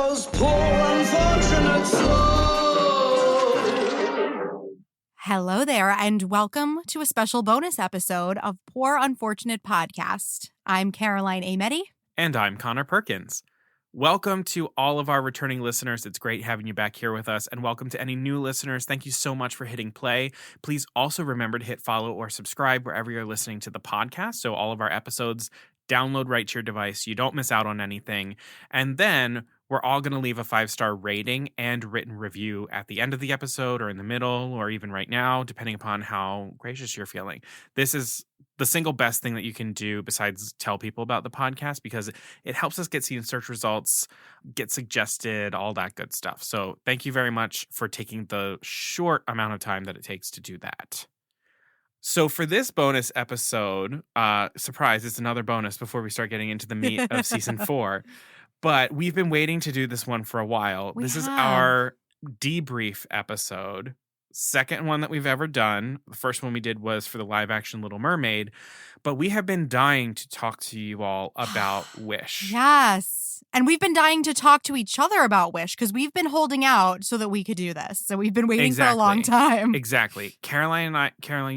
those poor unfortunate souls. Hello there, and welcome to a special bonus episode of Poor Unfortunate Podcast. I'm Caroline Ameti. And I'm Connor Perkins. Welcome to all of our returning listeners. It's great having you back here with us. And welcome to any new listeners. Thank you so much for hitting play. Please also remember to hit follow or subscribe wherever you're listening to the podcast. So all of our episodes download right to your device. You don't miss out on anything. And then we're all going to leave a 5-star rating and written review at the end of the episode or in the middle or even right now, depending upon how gracious you're feeling. This is the single best thing that you can do besides tell people about the podcast because it helps us get seen in search results, get suggested, all that good stuff. So thank you very much for taking the short amount of time that it takes to do that. So for this bonus episode, surprise, it's another bonus before we start getting into the meat of season 4. But we've been waiting to do this one for a while. This is our debrief episode. Second one that we've ever done. The first one we did was for the live action Little Mermaid. But we have been dying to talk to you all about Wish. Yes. And we've been dying to talk to each other about Wish because we've been holding out so that we could do this. So we've been waiting for a long time. Exactly. Caroline,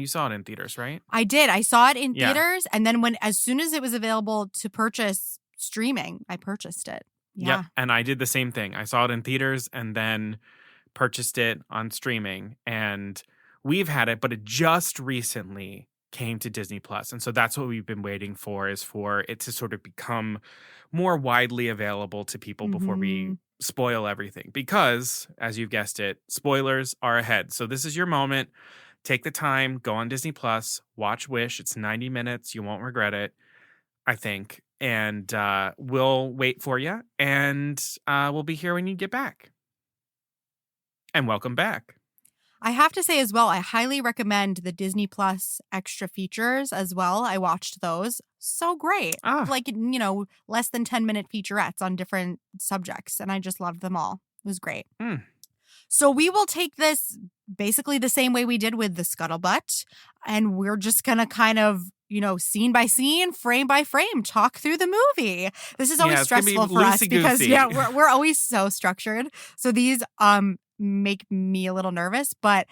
you saw it in theaters, right? I did. I saw it in theaters. And then as soon as it was available to purchase streaming, I purchased it. Yeah. Yep. And I did the same thing. I saw it in theaters and then purchased it on streaming. And we've had it, but it just recently came to Disney Plus. And so that's what we've been waiting for, is for it to sort of become more widely available to people before we spoil everything. Because, as you've guessed it, spoilers are ahead. So this is your moment. Take the time, go on Disney Plus, watch Wish. It's 90 minutes. You won't regret it, I think. And we'll wait for you. And we'll be here when you get back. And welcome back. I have to say as well, I highly recommend the Disney Plus extra features as well. I watched those. So great. Like, less than 10-minute featurettes on different subjects. And I just loved them all. It was great. So we will take this basically the same way we did with the Scuttlebutt. And we're just going to kind of, scene by scene, frame by frame, talk through the movie. This is always stressful for us because, we're always so structured. So these make me a little nervous, but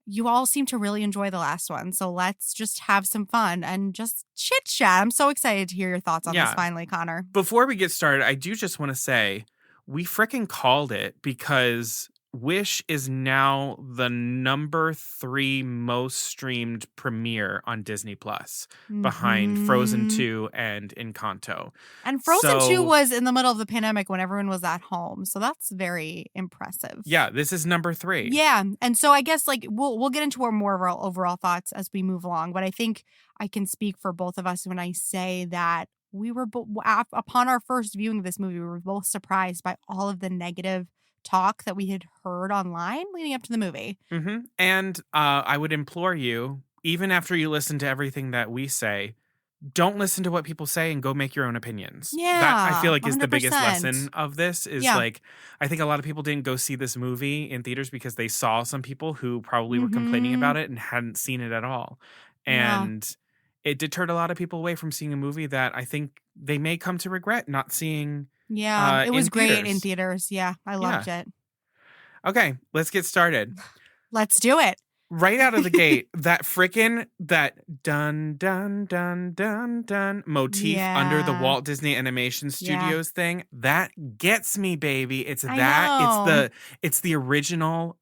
you all seem to really enjoy the last one. So let's just have some fun and just chit chat. I'm so excited to hear your thoughts on this finally, Connor. Before we get started, I do just want to say we freaking called it, because Wish is now the number 3 most streamed premiere on Disney Plus, behind Frozen 2 and Encanto. And Frozen 2 was in the middle of the pandemic when everyone was at home. So that's very impressive. Yeah, this is number 3. Yeah. And so I guess we'll get into more of our overall thoughts as we move along. But I think I can speak for both of us when I say that we were, upon our first viewing of this movie, we were both surprised by all of the negative talk that we had heard online leading up to the movie. And I would implore you, even after you listen to everything that we say, don't listen to what people say and go make your own opinions. Yeah, that I feel like is 100%. the biggest lesson of this is like, I think a lot of people didn't go see this movie in theaters because they saw some people who probably were complaining about it and hadn't seen it at all. And it deterred a lot of people away from seeing a movie that I think they may come to regret not seeing. Yeah, it was great theaters. in theaters. Yeah, I loved it. Okay, let's get started. Let's do it. Right out of the gate, that dun dun dun dun dun motif under the Walt Disney Animation Studios thing, that gets me, baby. It's it's the original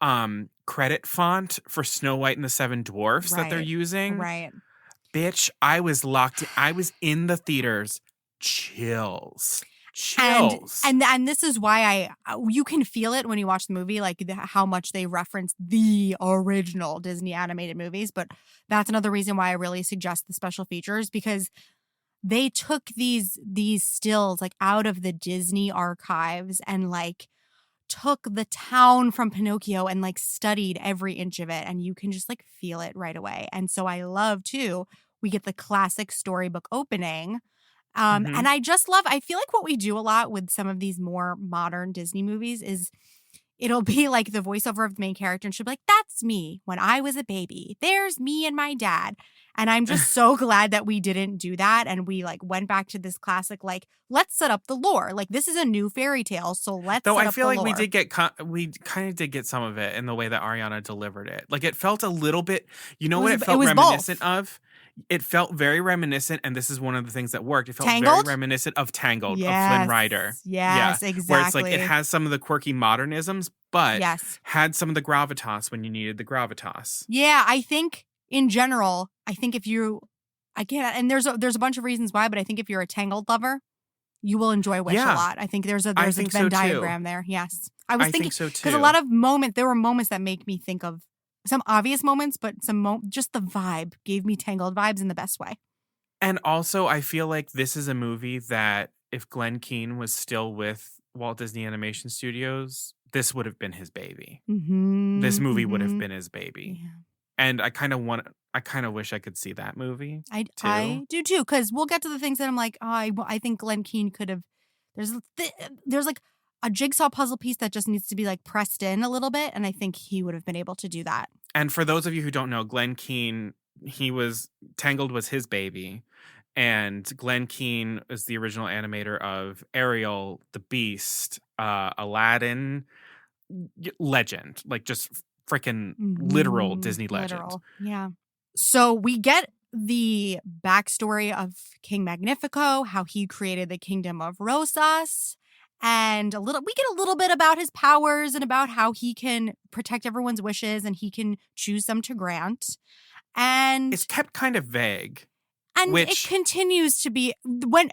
credit font for Snow White and the Seven Dwarfs that they're using. Right. Bitch, I was locked in. I was in the theaters. Chills. And this is why you can feel it when you watch the movie, like how much they reference the original Disney animated movies. But that's another reason why I really suggest the special features, because they took these stills like out of the Disney archives and like took the town from Pinocchio and like studied every inch of it, and you can just like feel it right away. And so I love too, we get the classic storybook opening. And I feel like what we do a lot with some of these more modern Disney movies is it'll be like the voiceover of the main character and she'll be like, that's me when I was a baby. There's me and my dad. And I'm just so glad that we didn't do that. And we like went back to this classic, like, let's set up the lore. Like, this is a new fairy tale. So let's Though set I up feel the like lore. we kind of did get some of it in the way that Ariana delivered it. Like, it felt a little bit, you know It what was- it felt it was reminiscent both. of? It felt very reminiscent, and this is one of the things that worked. It felt Tangled? very reminiscent of Tangled, of Flynn Yes. Rider. Yes, Where it's like, it exactly. has some of the quirky modernisms, but Yes. had some of the gravitas when you needed the gravitas. Yeah, I think in general, if you, and there's a bunch of reasons why, but I think if you're a Tangled lover, you will enjoy Wish a lot. I think there's a think Venn so, too. diagram there. Yes, I was I thinking think so because a too. lot of there were moments that make me think of some obvious moments, but just the vibe gave me Tangled vibes in the best way. And also, I feel like this is a movie that if Glenn Keane was still with Walt Disney Animation Studios, this would have been his baby. Mm-hmm, This movie would have been his baby. Yeah. And I kind of wish I could see that movie. I do too, because we'll get to the things that I'm like, oh, I think Glenn Keane could have. There's like a jigsaw puzzle piece that just needs to be like pressed in a little bit, and I think he would have been able to do that. And for those of you who don't know, Glenn Keane, Tangled was his baby. And Glenn Keane is the original animator of Ariel, The Beast, Aladdin, legend, like just freaking literal Disney legend. Literal. Yeah. So we get the backstory of King Magnifico, how he created the kingdom of Rosas, and we get a little bit about his powers and about how he can protect everyone's wishes and he can choose them to grant. And it's kept kind of vague. And it continues to be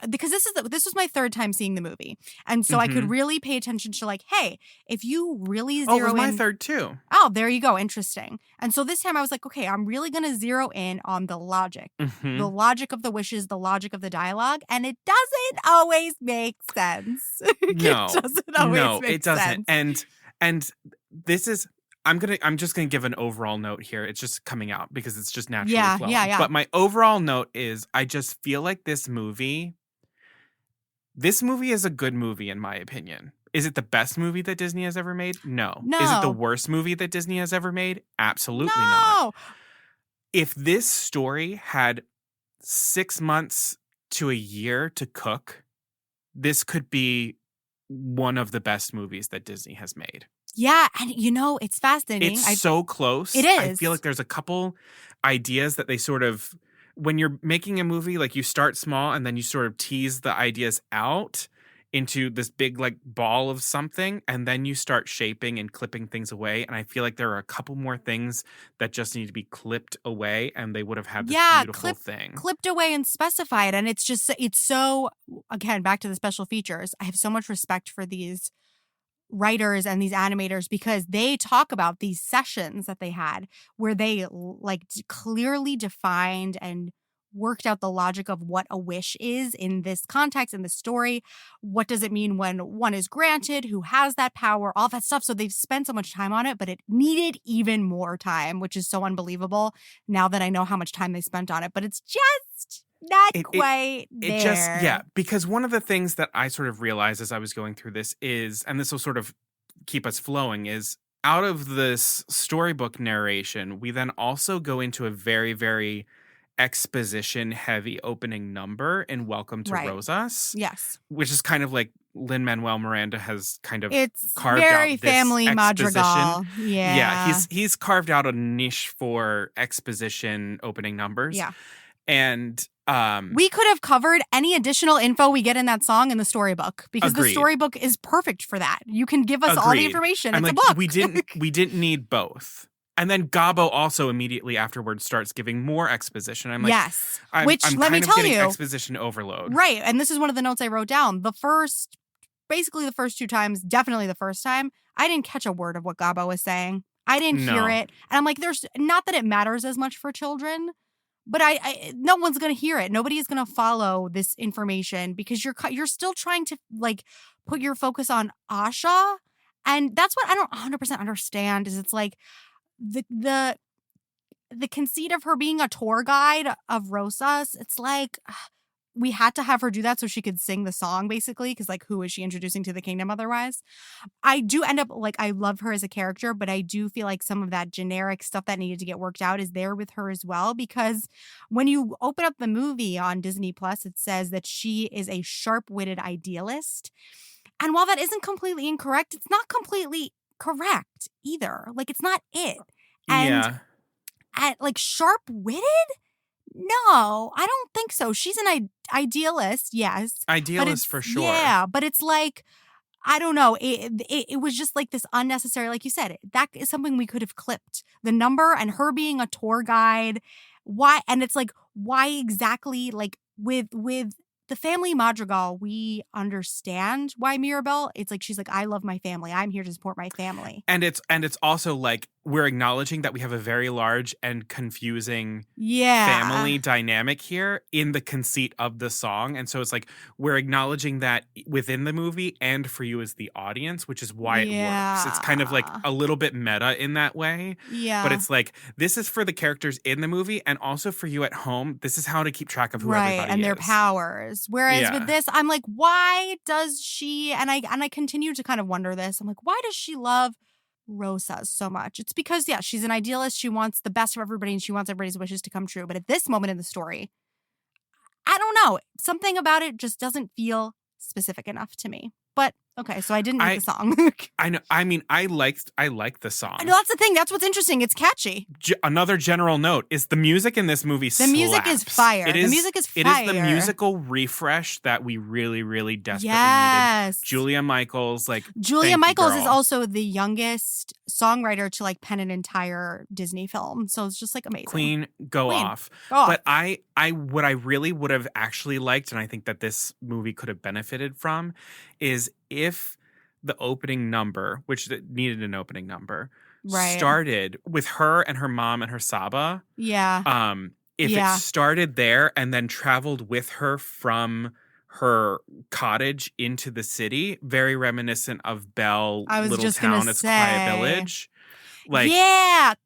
because this was my third time seeing the movie. And so I could really pay attention to like, hey, if you really zero in. Oh, it was my third too. Oh, there you go. Interesting. And so this time I was like, okay, I'm really going to zero in on the logic, the logic of the wishes, the logic of the dialogue. And it doesn't always make sense. No, it doesn't always make it doesn't. sense. And this is, I'm just gonna give an overall note here. It's just coming out because it's just naturally flowing. Yeah. But my overall note is I just feel like this movie is a good movie in my opinion. Is it the best movie that Disney has ever made? No. Is it the worst movie that Disney has ever made? Absolutely not. If this story had 6 months to a year to cook, this could be one of the best movies that Disney has made. Yeah, and it's fascinating. It's so close. It is. I feel like there's a couple ideas that they sort of, when you're making a movie, like you start small and then you sort of tease the ideas out into this big like ball of something, and then you start shaping and clipping things away. And I feel like there are a couple more things that just need to be clipped away, and they would have had this beautiful thing. Clipped away and specified. And it's so, again, back to the special features. I have so much respect for these writers and these animators because they talk about these sessions that they had where they like clearly defined and worked out the logic of what a wish is in this context, in the story. What does it mean when one is granted? Who has that power? All that stuff. So they've spent so much time on it, but it needed even more time, which is so unbelievable now that I know how much time they spent on it. But it's just not quite there. Because one of the things that I sort of realized as I was going through this is, and this will sort of keep us flowing, is out of this storybook narration, we then also go into a very, very exposition heavy opening number in Welcome to Rosas. Yes. Which is kind of like Lin-Manuel Miranda has kind of it's carved very out this family exposition. madrigal. Yeah. He's carved out a niche for exposition opening numbers. Yeah. And we could have covered any additional info we get in that song in the storybook because the storybook is perfect for that. You can give us all the information. It's a book. We didn't need both. And then Gabo also immediately afterwards starts giving more exposition. I'm like, yes, I'm let me tell you, exposition overload. Right, and this is one of the notes I wrote down. Basically the first 2 times, definitely the first time, I didn't catch a word of what Gabo was saying. I didn't hear it, and I'm like, there's not that it matters as much for children, but I no one's gonna hear it. Nobody is gonna follow this information because you're still trying to like put your focus on Asha, and that's what I don't 100% understand. Is it's like. The conceit of her being a tour guide of Rosas, it's like we had to have her do that so she could sing the song, basically, because, like, who is she introducing to the kingdom otherwise? I do end up, like, I love her as a character, but I do feel like some of that generic stuff that needed to get worked out is there with her as well, because when you open up the movie on Disney Plus, it says that she is a sharp-witted idealist. And while that isn't completely incorrect, it's not completely correct either. Like, it's not it. And like, sharp-witted? No, I don't think so. She's an idealist, yes. Idealist for sure. Yeah, but it's like, I don't know. It was just like this unnecessary, like you said, that is something we could have clipped. The number and her being a tour guide. Why? And it's like, why exactly? Like with the family Madrigal, we understand why Mirabelle. It's like, she's like, I love my family. I'm here to support my family. And it's also like, we're acknowledging that we have a very large and confusing family dynamic here in the conceit of the song. And so it's like, we're acknowledging that within the movie and for you as the audience, which is why it works. It's kind of like a little bit meta in that way. Yeah. But it's like, this is for the characters in the movie and also for you at home. This is how to keep track of who everybody is. And their powers. Whereas with this, I'm like, why does she, and I continue to kind of wonder this. I'm like, why does she love Rosa so much? It's because, she's an idealist. She wants the best for everybody and she wants everybody's wishes to come true. But at this moment in the story, I don't know. Something about it just doesn't feel specific enough to me. But okay, so I didn't like the song. I know. I mean, I liked the song. I know, that's the thing. That's what's interesting. It's catchy. Another general note is the music in this movie slaps. The music is fire. The music is fire. It is the musical refresh that we really, really desperately needed. Julia Michaels, Julia Michaels is also the youngest songwriter to like pen an entire Disney film. So it's just like amazing. Queen, go off. But what I really would have actually liked, and I think that this movie could have benefited from, is if the opening number, which needed an opening number, started with her and her mom and her Saba. Yeah. If it started there and then traveled with her from her cottage into the city, very reminiscent of Belle, Little Town, It's a Quiet Village. Like, that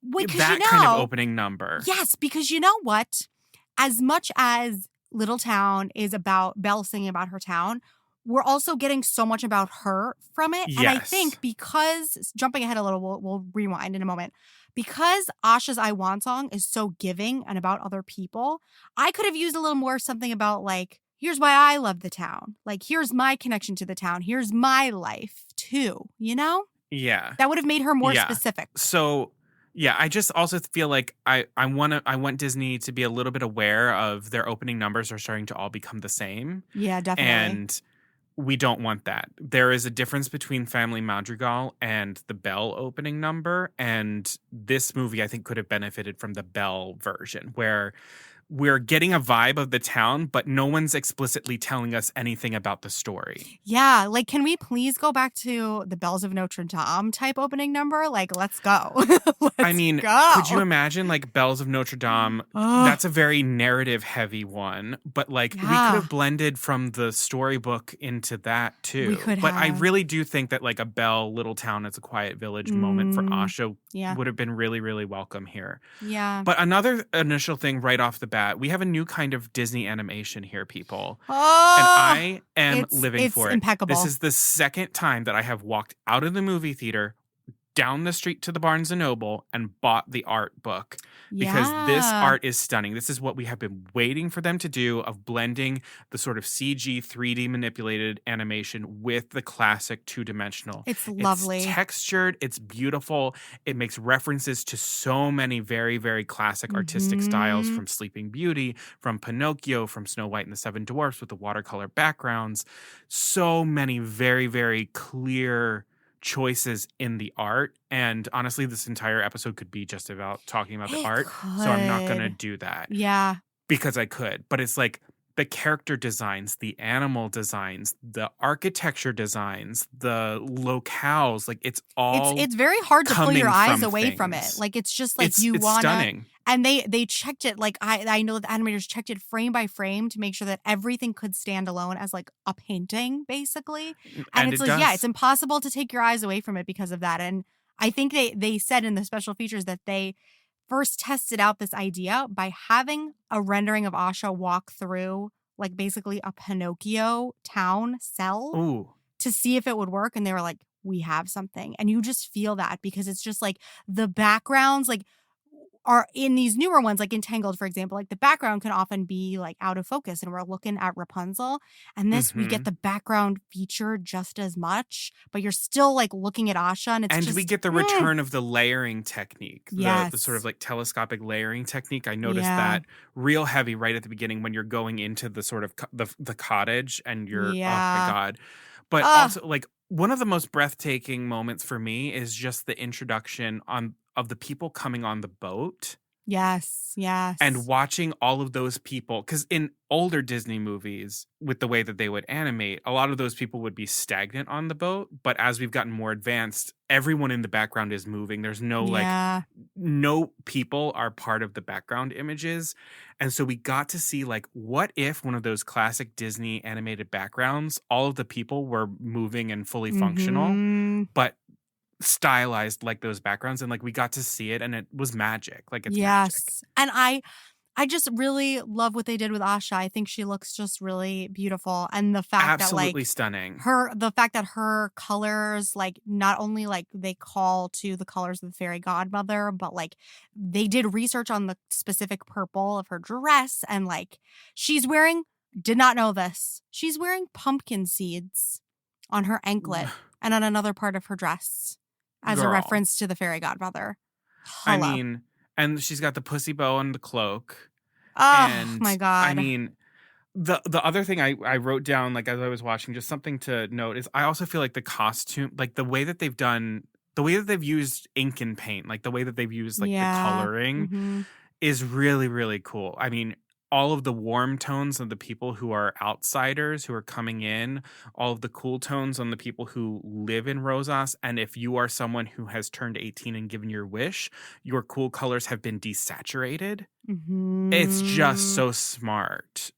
kind of opening number. Yes, because you know what? As much as Little Town is about Belle singing about her town, we're also getting so much about her from it. Yes. And I think because, jumping ahead a little, we'll rewind in a moment. Because Asha's I Want song is so giving and about other people, I could have used a little more something about like, here's why I love the town. Like, here's my connection to the town. Here's my life too, you know? Yeah. That would have made her more specific. So, yeah, I just also feel like I want Disney to be a little bit aware of their opening numbers are starting to all become the same. Yeah, definitely. And we don't want that. There is a difference between Family Madrigal and the Belle opening number. And this movie, I think, could have benefited from the Belle version where we're getting a vibe of the town, but no one's explicitly telling us anything about the story. Yeah. Like, can we please go back to the Bells of Notre Dame type opening number? Like, let's go. Could you imagine like Bells of Notre Dame? That's a very narrative heavy one, but like we could have blended from the storybook into that too. We could but have. I really do think that like a Belle, Little Town, It's a Quiet Village moment for Asha would have been really, really welcome here. Yeah. But another initial thing right off the bat, we have a new kind of Disney animation here, people. And I am living for it. It's impeccable. This is the second time that I have walked out of the movie theater, down the street to the Barnes & Noble, and bought the art book. Because this art is stunning. This is what we have been waiting for them to do, of blending the sort of CG 3D manipulated animation with the classic two-dimensional. It's lovely. It's textured. It's beautiful. It makes references to so many very, very classic artistic styles, from Sleeping Beauty, from Pinocchio, from Snow White and the Seven Dwarfs with the watercolor backgrounds. So many very, very clear choices in the art, and honestly this entire episode could be just about talking about the art, so I'm not gonna do that because I could, but it's like the character designs, the animal designs, the architecture designs, the locales, like it's all it's very hard to pull your eyes away from it. things. Like, it's just like It's wanna stunning. And they checked it, like I know that the animators checked it frame by frame to make sure that everything could stand alone as like a painting, basically. And it's like, it's impossible to take your eyes away from it because of that. And I think they said in the special features that they first tested out this idea by having a rendering of Asha walk through like basically a Pinocchio town cell Ooh. to see if it would work. And they were like, we have something. And you just feel that because it's just like the backgrounds like are in these newer ones, like Entangled, for example, like the background can often be like out of focus and we're looking at Rapunzel. And this, we get the background feature just as much, but you're still like looking at Asha and it's and just. we get the return of the layering technique, Yes. the sort of like telescopic layering technique. I noticed that real heavy right at the beginning when you're going into the sort of the cottage and you're, oh my God. But also like one of the most breathtaking moments for me is just the introduction of the people coming on the boat. Yes. And watching all of those people, because in older Disney movies, with the way that they would animate, a lot of those people would be stagnant on the boat. But as we've gotten more advanced, everyone in the background is moving. There's no like, no people are part of the background images. And so we got to see like, what if one of those classic Disney animated backgrounds, all of the people were moving and fully functional, but stylized like those backgrounds, and like we got to see it and it was magic. Like it's magic. And I just really love what they did with Asha. I think she looks just really beautiful. And the fact that like stunning. The fact that her colors, like not only like they call to the colors of the fairy godmother, but like they did research on the specific purple of her dress. And like did not know this. She's wearing pumpkin seeds on her anklet and on another part of her dress. As a reference to the fairy godmother. I mean, and she's got the pussy bow on the cloak. Oh, my God. I mean, the other thing I wrote down, like as I was watching, just something to note is I also feel like the costume, like the way that they've used ink and paint, like the way that they've used like the coloring is really, really cool. I mean, all of the warm tones of the people who are outsiders, who are coming in, all of the cool tones on the people who live in Rosas. And if you are someone who has turned 18 and given your wish, your cool colors have been desaturated. It's just so smart.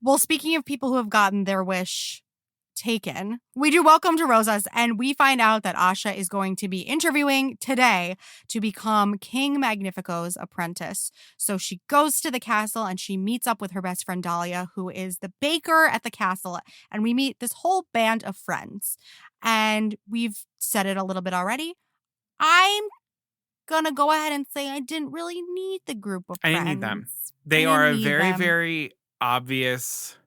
Well, speaking of people who have gotten their wish taken, we do Welcome to Rosas, and we find out that Asha is going to be interviewing today to become King Magnifico's apprentice. So she goes to the castle and she meets up with her best friend Dahlia, who is the baker at the castle, and we meet this whole band of friends. And we've said it a little bit already. I'm gonna go ahead and say I didn't really need the group of friends. I didn't need them. They are a very, very obvious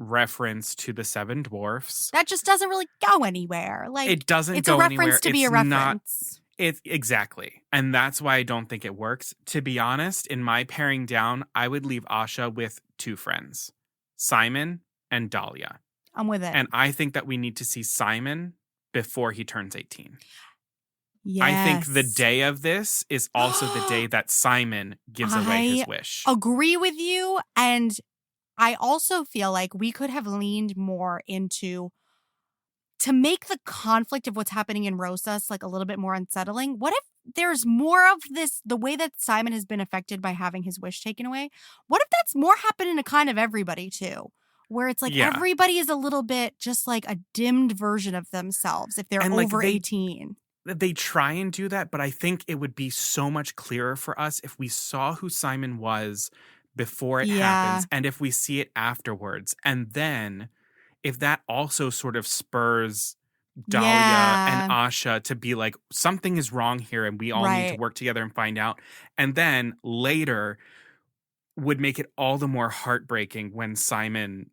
reference to the Seven Dwarfs. That just doesn't really go anywhere. Like it doesn't it's go a reference anywhere. to be a reference. It's exactly. And that's why I don't think it works. To be honest, in my paring down, I would leave Asha with two friends, Simon and Dahlia. I'm with it. And I think that we need to see Simon before he turns 18. Yes. I think the day of this is also the day that Simon gives away his wish. Agree with you. And I also feel like we could have leaned more into to make the conflict of what's happening in Rosas like a little bit more unsettling. What if there's more of this, the way that Simon has been affected by having his wish taken away? What if that's more happening to kind of everybody too? Where it's like everybody is a little bit just like a dimmed version of themselves if they're over 18. They try and do that, but I think it would be so much clearer for us if we saw who Simon was before it happens and if we see it afterwards. And then if that also sort of spurs Dahlia and Asha to be like, something is wrong here and we all need to work together and find out. And then later would make it all the more heartbreaking when Simon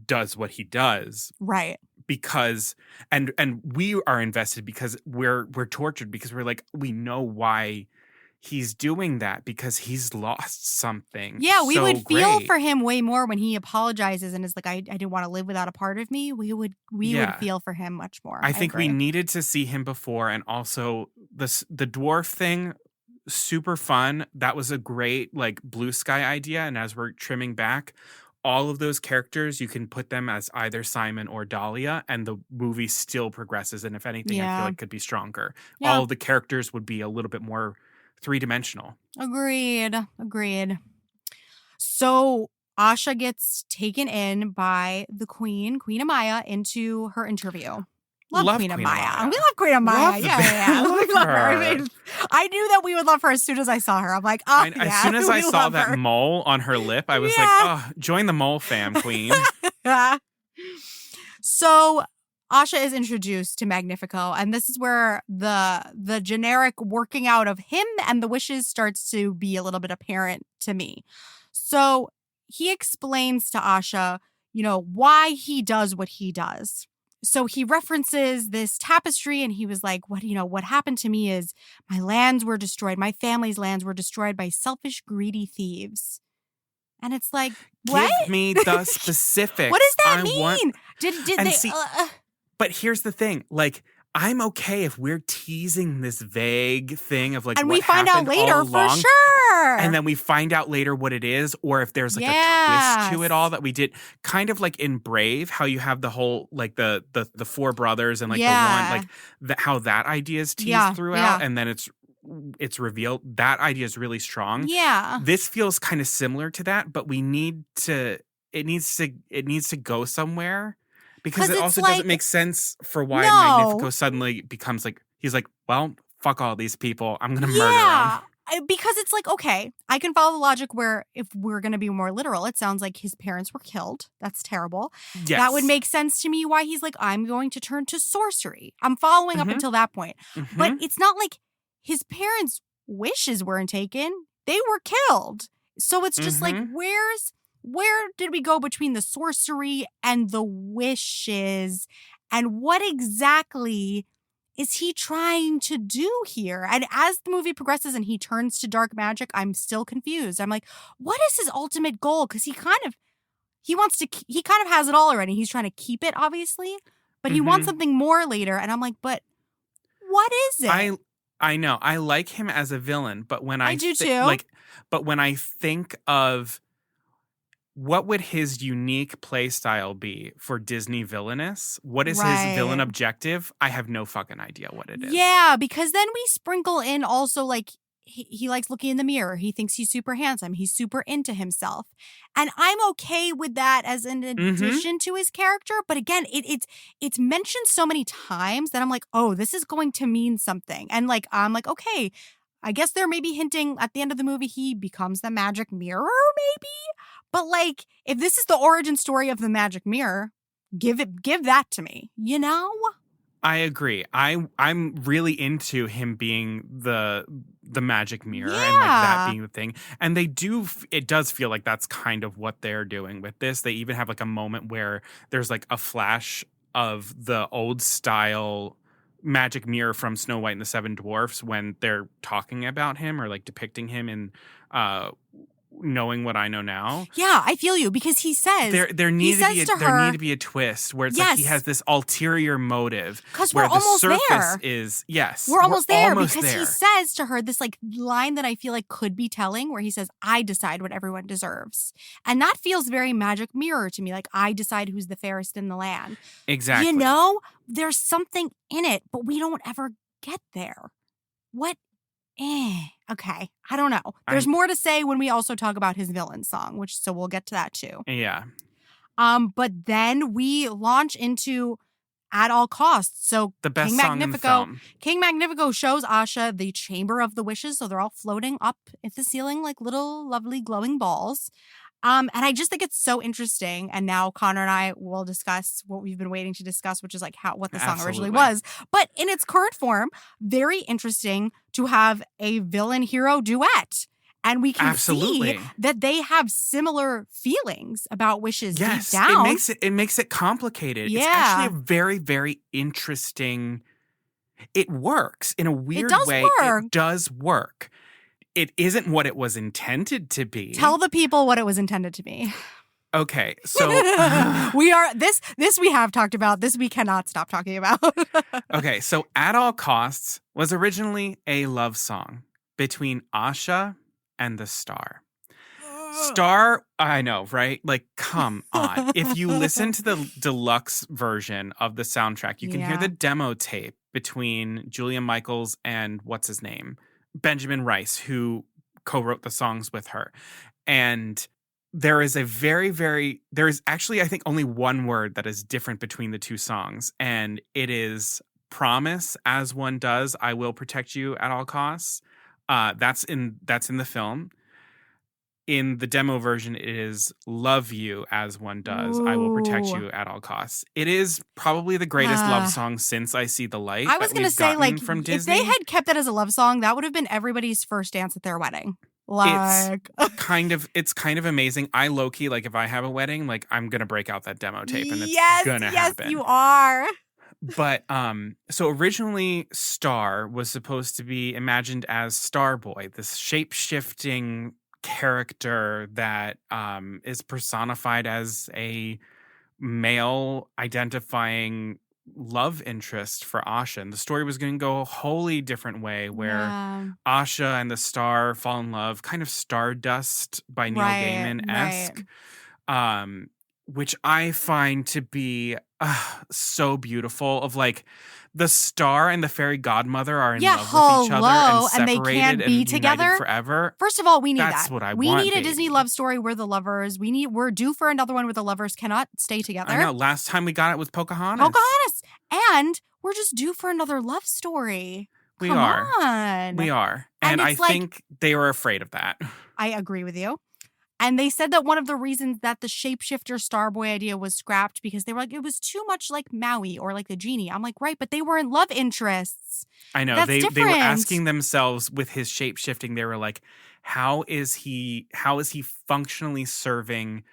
does what he does. Right. Because and we are invested because we're tortured because we're like, we know why he's doing that because he's lost something. Yeah, we would feel for him way more when he apologizes and is like, I didn't want to live without a part of me. We would feel for him much more. I think we needed to see him before, and also the dwarf thing, super fun. That was a great like blue sky idea, and as we're trimming back, all of those characters, you can put them as either Simon or Dahlia, and the movie still progresses. And if anything, I feel like could be stronger. Yeah. All of the characters would be a little bit more three-dimensional. Agreed. So Asha gets taken in by the Queen Amaya, into her interview. Love Queen Amaya. We love Queen Amaya. Yeah. We love her. I mean, I knew that we would love her as soon as I saw her. I'm like, oh, yeah. As soon as I saw that her. mole on her lip, I was like, oh, join the mole fam, Queen. So Asha is introduced to Magnifico, and this is where the generic working out of him and the wishes starts to be a little bit apparent to me. So he explains to Asha, why he does what he does. So he references this tapestry, and he was like, what happened to me is my lands were destroyed. My family's lands were destroyed by selfish, greedy thieves. And it's like, what? Give me the specifics. What does that mean? Did they... But here's the thing. Like, I'm okay if we're teasing this vague thing of like and what we find out later all along, for sure. And then we find out later what it is, or if there's like a twist to it all that we did. Kind of like in Brave, how you have the whole like the four brothers and like the one like how that idea is teased throughout, and then it's revealed. That idea is really strong. Yeah. This feels kind of similar to that, but it needs to go somewhere. Because it also doesn't make sense for why Magnifico suddenly becomes like, he's like, well, fuck all these people. I'm going to murder them. Because it's like, okay, I can follow the logic where if we're going to be more literal, it sounds like his parents were killed. That's terrible. Yes. That would make sense to me why he's like, I'm going to turn to sorcery. I'm following up until that point. But it's not like his parents' wishes weren't taken. They were killed. So it's just like, where did we go between the sorcery and the wishes? And what exactly is he trying to do here? And as the movie progresses and he turns to dark magic, I'm still confused. I'm like, what is his ultimate goal? Because he kind of has it all already. He's trying to keep it, obviously, but he wants something more later. And I'm like, but what is it? I know. I like him as a villain, but when I do too. But when I think of what would his unique play style be for Disney villainous? What is his villain objective? I have no fucking idea what it is. Yeah, because then we sprinkle in also like he likes looking in the mirror. He thinks he's super handsome. He's super into himself. And I'm okay with that as an addition to his character. But again, it's mentioned so many times that I'm like, oh, this is going to mean something. And like, I'm like, okay, I guess they're maybe hinting at the end of the movie he becomes the magic mirror, maybe? But like, if this is the origin story of the magic mirror, give that to me, I agree. I'm really into him being the magic mirror and like that being the thing. And it does feel like that's kind of what they're doing with this. They even have like a moment where there's like a flash of the old style magic mirror from Snow White and the Seven Dwarfs when they're talking about him or like depicting him in knowing what I know now. Yeah, I feel you because he says there needs to be a twist where it's like he has this ulterior motive because where we're almost the surface there. Is we're almost there because he says to her this like line that I feel like could be telling where he says, I decide what everyone deserves. And that feels very magic mirror to me. Like I decide who's the fairest in the land. Exactly. There's something in it, but we don't ever get there. What? Okay. I don't know. There's more to say when we also talk about his villain song, so we'll get to that too. Yeah. But then we launch into At All Costs. So the best King song Magnifico, in the film. King Magnifico shows Asha the Chamber of the Wishes. So they're all floating up at the ceiling like little lovely glowing balls. And I just think it's so interesting. And now Connor and I will discuss what we've been waiting to discuss, which is like what the song originally was. But in its current form, very interesting to have a villain hero duet. And we can see that they have similar feelings about wishes deep down. It makes it complicated. Yeah. It's actually a very, very interesting. It works in a weird way. It does work. It isn't what it was intended to be. Tell the people what it was intended to be. Okay, so we have talked about. This we cannot stop talking about. Okay, so At All Costs was originally a love song between Asha and the Star. Star, I know, right? Like, come on. If you listen to the deluxe version of the soundtrack, you can hear the demo tape between Julia Michaels and what's his name? Benjamin Rice, who co-wrote the songs with her. And there is there is actually, I think, only one word that is different between the two songs, and it is promise. As one does, I will protect you at all costs. That's in the film. In the demo version, it is love you as one does. I will protect you at all costs. It is probably the greatest love song since I See the Light. I was going to say, like, from if Disney. they had kept that as a love song, that would have been everybody's first dance at their wedding. Like, it's kind of amazing. I low-key, like, if I have a wedding, like, I'm going to break out that demo tape and it's going to happen. Yes, you are. But so originally Star was supposed to be imagined as Starboy, this shape-shifting character that is personified as a male identifying love interest for Asha. And the story was going to go a wholly different way where Asha and the Star fall in love, kind of Stardust by Neil Gaiman-esque. Which I find to be so beautiful, of like the Star and the fairy godmother are in love with each other and separated and they can't be together forever. First of all, we need That's that. What I we want, need a baby. Disney love story where the lovers. We're due for another one where the lovers cannot stay together. I know. Last time we got it with Pocahontas. And we're just due for another love story. We Come are. on. We are. And I think they were afraid of that. I agree with you. And they said that one of the reasons that the shapeshifter Starboy idea was scrapped because they were like, it was too much like Maui or like the genie. I'm like, right, but they weren't love interests. I know. That's They different. were asking themselves with his shapeshifting, they were like, how is he functionally serving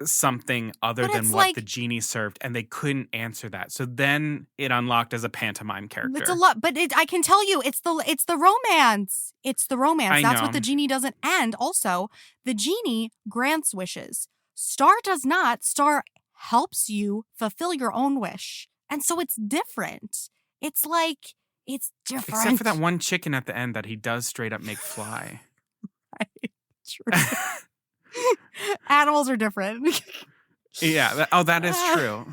something other than what the genie served? And they couldn't answer that. So then it unlocked as a pantomime character. It's a lot, but I can tell you, it's the romance. It's the romance. That's what the genie doesn't. And also, the genie grants wishes. Star does not. Star helps you fulfill your own wish. And so it's different. It's like, it's different. Except for that one chicken at the end that he does straight up make fly. Right. True. Animals are different. Yeah. That is true.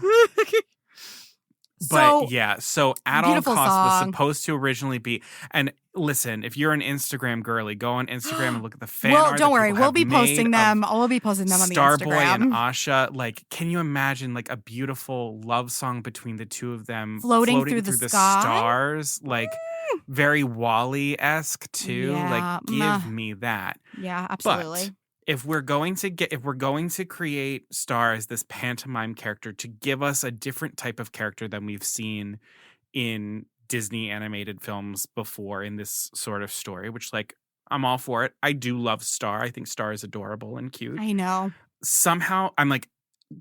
So At All Costs was supposed to originally be, and listen, if you're an Instagram girly, go on Instagram and look at the fan art. Well, don't worry, we'll be posting them. We'll be posting them on the Instagram. Starboy and Asha, like, can you imagine like a beautiful love song between the two of them floating through the sky? Stars, like very Wall-E-esque too. Yeah. Like, give me that. Yeah, absolutely. But if we're going to create Star as this pantomime character to give us a different type of character than we've seen in Disney animated films before in this sort of story, which, like, I'm all for it. I do love Star. I think Star is adorable and cute. I know. Somehow, I'm like,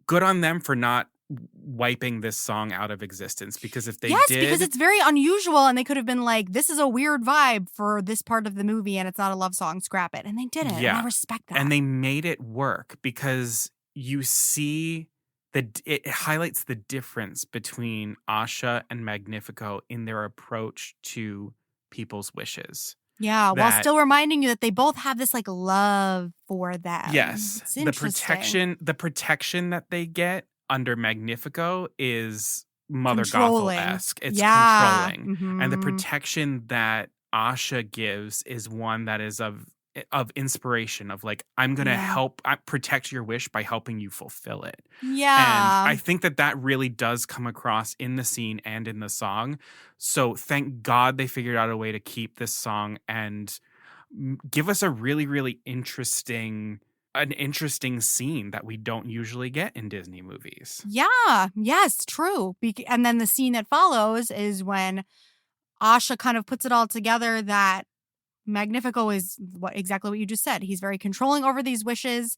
good on them for not wiping this song out of existence, because if they did... Yes, because it's very unusual, and they could have been like, this is a weird vibe for this part of the movie, and it's not a love song, scrap it. And they didn't, and I respect that. And they made it work, because you see it highlights the difference between Asha and Magnifico in their approach to people's wishes. Yeah, while still reminding you that they both have this like love for them. Yes. It's interesting. The protection that they get under Magnifico is Mother Controlling. Gothel-esque. It's Yeah. controlling. Mhm. And the protection that Asha gives is one that is of inspiration, of like, I'm going to help protect your wish by helping you fulfill it. Yeah. And I think that really does come across in the scene and in the song. So thank God they figured out a way to keep this song and give us a really, really interesting scene that we don't usually get in Disney movies. Yeah. Yes, true. And then the scene that follows is when Asha kind of puts it all together that Magnifico is exactly what you just said. He's very controlling over these wishes.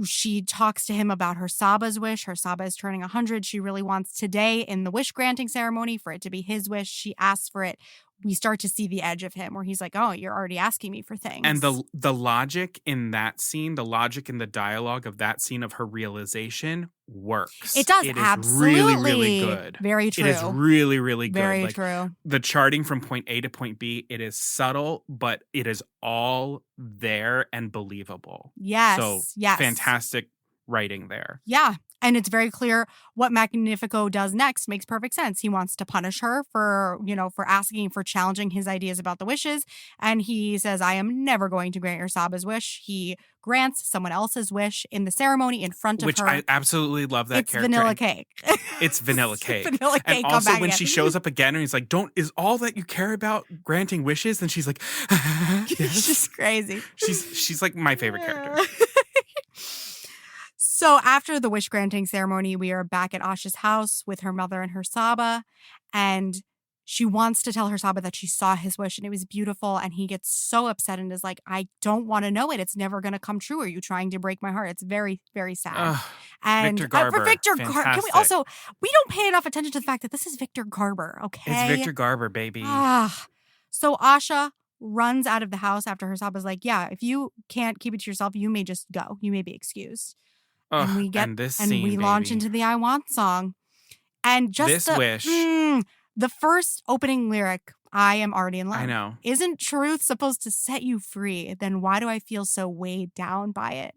She talks to him about her Saba's wish. Her Saba is turning 100. She really wants today in the wish granting ceremony for it to be his wish. She asks for it. We start to see the edge of him where he's like, oh, you're already asking me for things. And the logic in that scene, the logic in the dialogue of that scene of her realization works. It does. It absolutely. is really, really good. Very true. It is really, really good. Very like, true. The charting from point A to point B, it is subtle, but it is all there and believable. Yes. So yes. fantastic writing there. Yeah. And it's very clear what Magnifico does next makes perfect sense. He wants to punish her for challenging his ideas about the wishes. And he says, I am never going to grant your Saba's wish. He grants someone else's wish in the ceremony in front of Which her. I absolutely love that it's character. Vanilla cake. It's vanilla cake. Vanilla cake. And also when she shows up again and he's like, is all that you care about granting wishes? And she's like, yes. It's just crazy. She's like my favorite character. So after the wish granting ceremony, we are back at Asha's house with her mother and her Saba. And she wants to tell her Saba that she saw his wish and it was beautiful. And he gets so upset and is like, I don't want to know it. It's never going to come true. Are you trying to break my heart? It's very, very sad. And Victor Garber. For Victor Garber. Can we don't pay enough attention to the fact that this is Victor Garber, okay? It's Victor Garber, baby. So Asha runs out of the house after her Saba's like, yeah, if you can't keep it to yourself, you may just go. You may be excused. And we launch into the I Want song. And just this wish. The first opening lyric, I am already in love. I know. Isn't truth supposed to set you free? Then why do I feel so weighed down by it?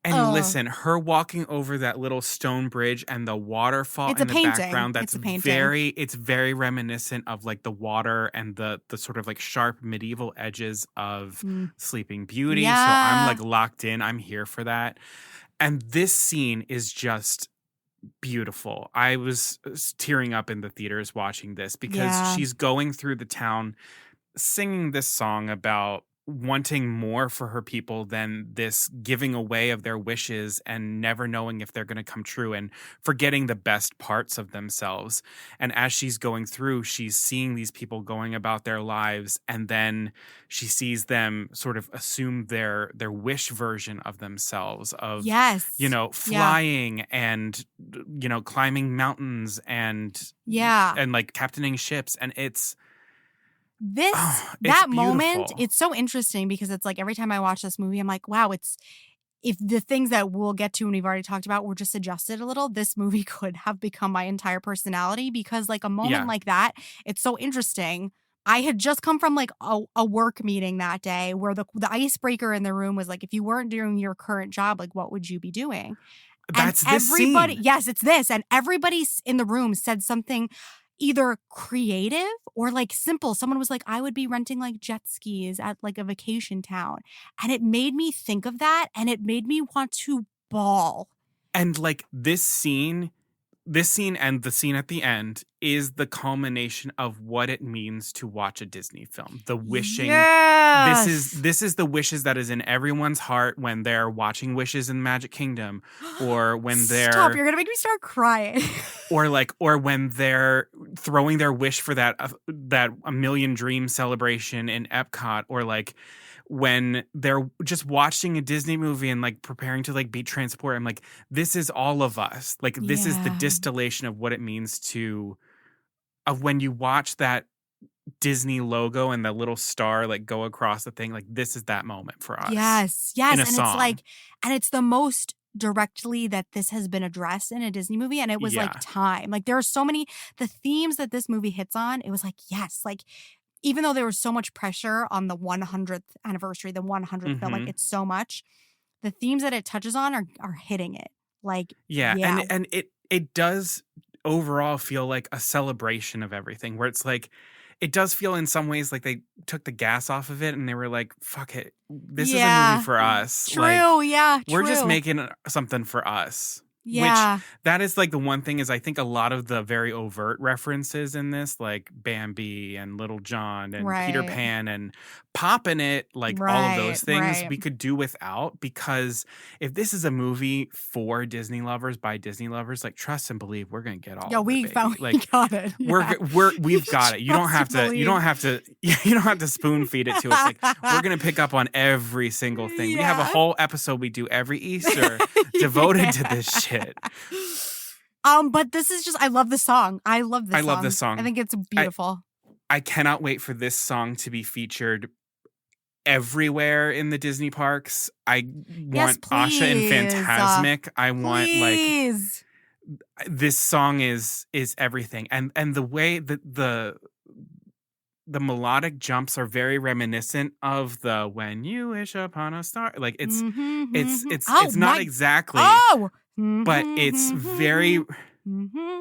Listen, her walking over that little stone bridge and the waterfall in the background, that's very reminiscent of like the water and the sort of like sharp medieval edges of Sleeping Beauty. Yeah. So I'm like locked in. I'm here for that. And this scene is just beautiful. I was tearing up in the theaters watching this because she's going through the town singing this song about wanting more for her people than this giving away of their wishes and never knowing if they're going to come true and forgetting the best parts of themselves. And as she's going through, she's seeing these people going about their lives, and then she sees them sort of assume their wish version of themselves of, flying and, climbing mountains and like captaining ships. And it's that moment, it's so interesting because it's like every time I watch this movie, I'm like, wow, if the things that we'll get to and we've already talked about were just adjusted a little, this movie could have become my entire personality because like a moment like that, it's so interesting. I had just come from like a work meeting that day where the icebreaker in the room was like, if you weren't doing your current job, like what would you be doing? That's this scene. Yes, it's this. And everybody in the room said something either creative or like simple. Someone was like, I would be renting like jet skis at like a vacation town. And it made me think of that and it made me want to bawl. And like this scene and the scene at the end is the culmination of what it means to watch a Disney film. The wishing. Yes. This is the wishes that is in everyone's heart when they're watching Wishes in Magic Kingdom, or when they're Stop, you're gonna make me start crying. or when they're throwing their wish for that A Million Dreams celebration in Epcot, or like when they're just watching a Disney movie and like preparing to like be transported. I'm like, this is all of us. Like this is the distillation of what it means of when you watch that Disney logo and the little star like go across the thing. Like this is that moment for us. Yes. In a and song. It's like, and it's the most directly that this has been addressed in a Disney movie, and it was like time. Like there are so many the themes that this movie hits on. It was like, yes, like even though there was so much pressure on the 100th anniversary, the 100th film, like it's so much, the themes that it touches on are hitting it. Like, and it does overall feel like a celebration of everything, where it's like, it does feel in some ways like they took the gas off of it and they were like, fuck it. This is a movie for us. True, like, we're just making something for us. Yeah. Which that is like the one thing is I think a lot of the very overt references in this, like Bambi and Little John and Peter Pan and Poppin' It, like all of those things we could do without, because if this is a movie for Disney lovers by Disney lovers, like trust and believe we're gonna get all. Yeah, we got it. We've got it. You don't have to spoon feed it to us. Like we're gonna pick up on every single thing. We have a whole episode we do every Easter devoted to this shit. But this is just, I love the song. I love this song. I think it's beautiful. I cannot wait for this song to be featured everywhere in the Disney parks. I want Asha and Fantasmic. I want like this song is everything. And the way that the melodic jumps are very reminiscent of the "When You Wish Upon a Star." Like it's not exactly, but it's very.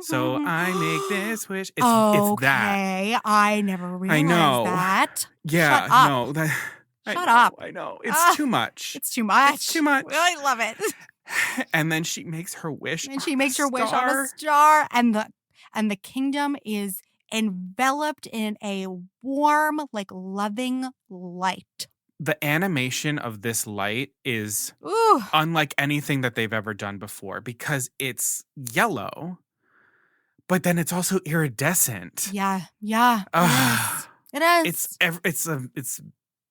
So I make this wish. It's that. Okay, I never realized that. Yeah, Shut up. no. Shut up. I know. It's too much. It's too much. It's too much. I love it. And then she makes her wish. And she makes her wish on a star, and the kingdom is enveloped in a warm, like loving light. The animation of this light is unlike anything that they've ever done before because it's yellow, but then it's also iridescent. Yeah. It is. It's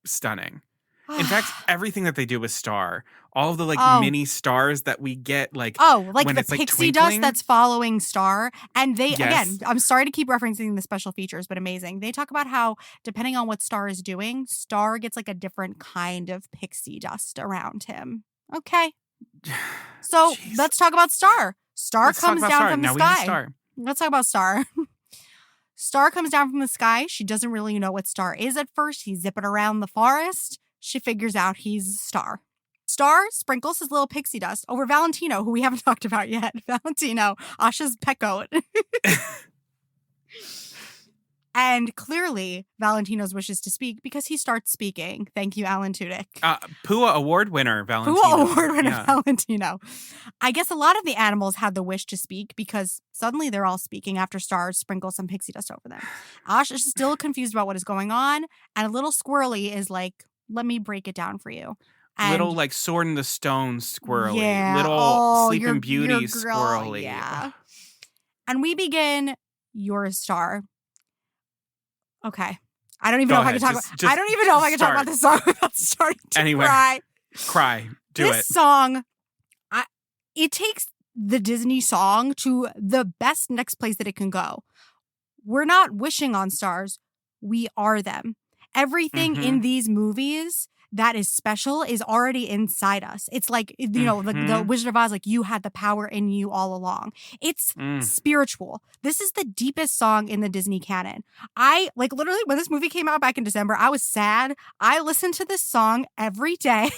stunning. In fact, everything that they do with Star, all of the mini stars that we get, like when the it's pixie dust that's following Star, and they again, I'm sorry to keep referencing the special features, but amazing. They talk about how depending on what Star is doing, Star gets like a different kind of pixie dust around him. Okay, so let's talk about Star. Star comes down from the sky. Let's talk about Star. Star comes down from the sky. She doesn't really know what Star is at first. He's zipping around the forest. She figures out he's Star. Star sprinkles his little pixie dust over Valentino, who we haven't talked about yet. Valentino, Asha's pet goat. And clearly, Valentino's wishes to speak because he starts speaking. Thank you, Alan Tudyk. PUA award winner, Valentino. PUA award winner, Valentino. I guess a lot of the animals had the wish to speak because suddenly they're all speaking after Star sprinkles some pixie dust over them. Ash is still confused about what is going on, and a little squirrely is like, let me break it down for you. And little like Sword in the Stone squirrely. Yeah. Little Sleeping Beauty squirrely. Yeah. And we begin Your Star. Okay. I don't even know if I can talk about I don't even know if I can talk about this song without starting to cry. Cry. Do it. This song, it takes the Disney song to the best next place that it can go. We're not wishing on stars. We are them. Everything in these movies that is special is already inside us. It's like, the Wizard of Oz, like you had the power in you all along. It's spiritual. This is the deepest song in the Disney canon. I, like literally when this movie came out back in December, I was sad. I listened to this song every day.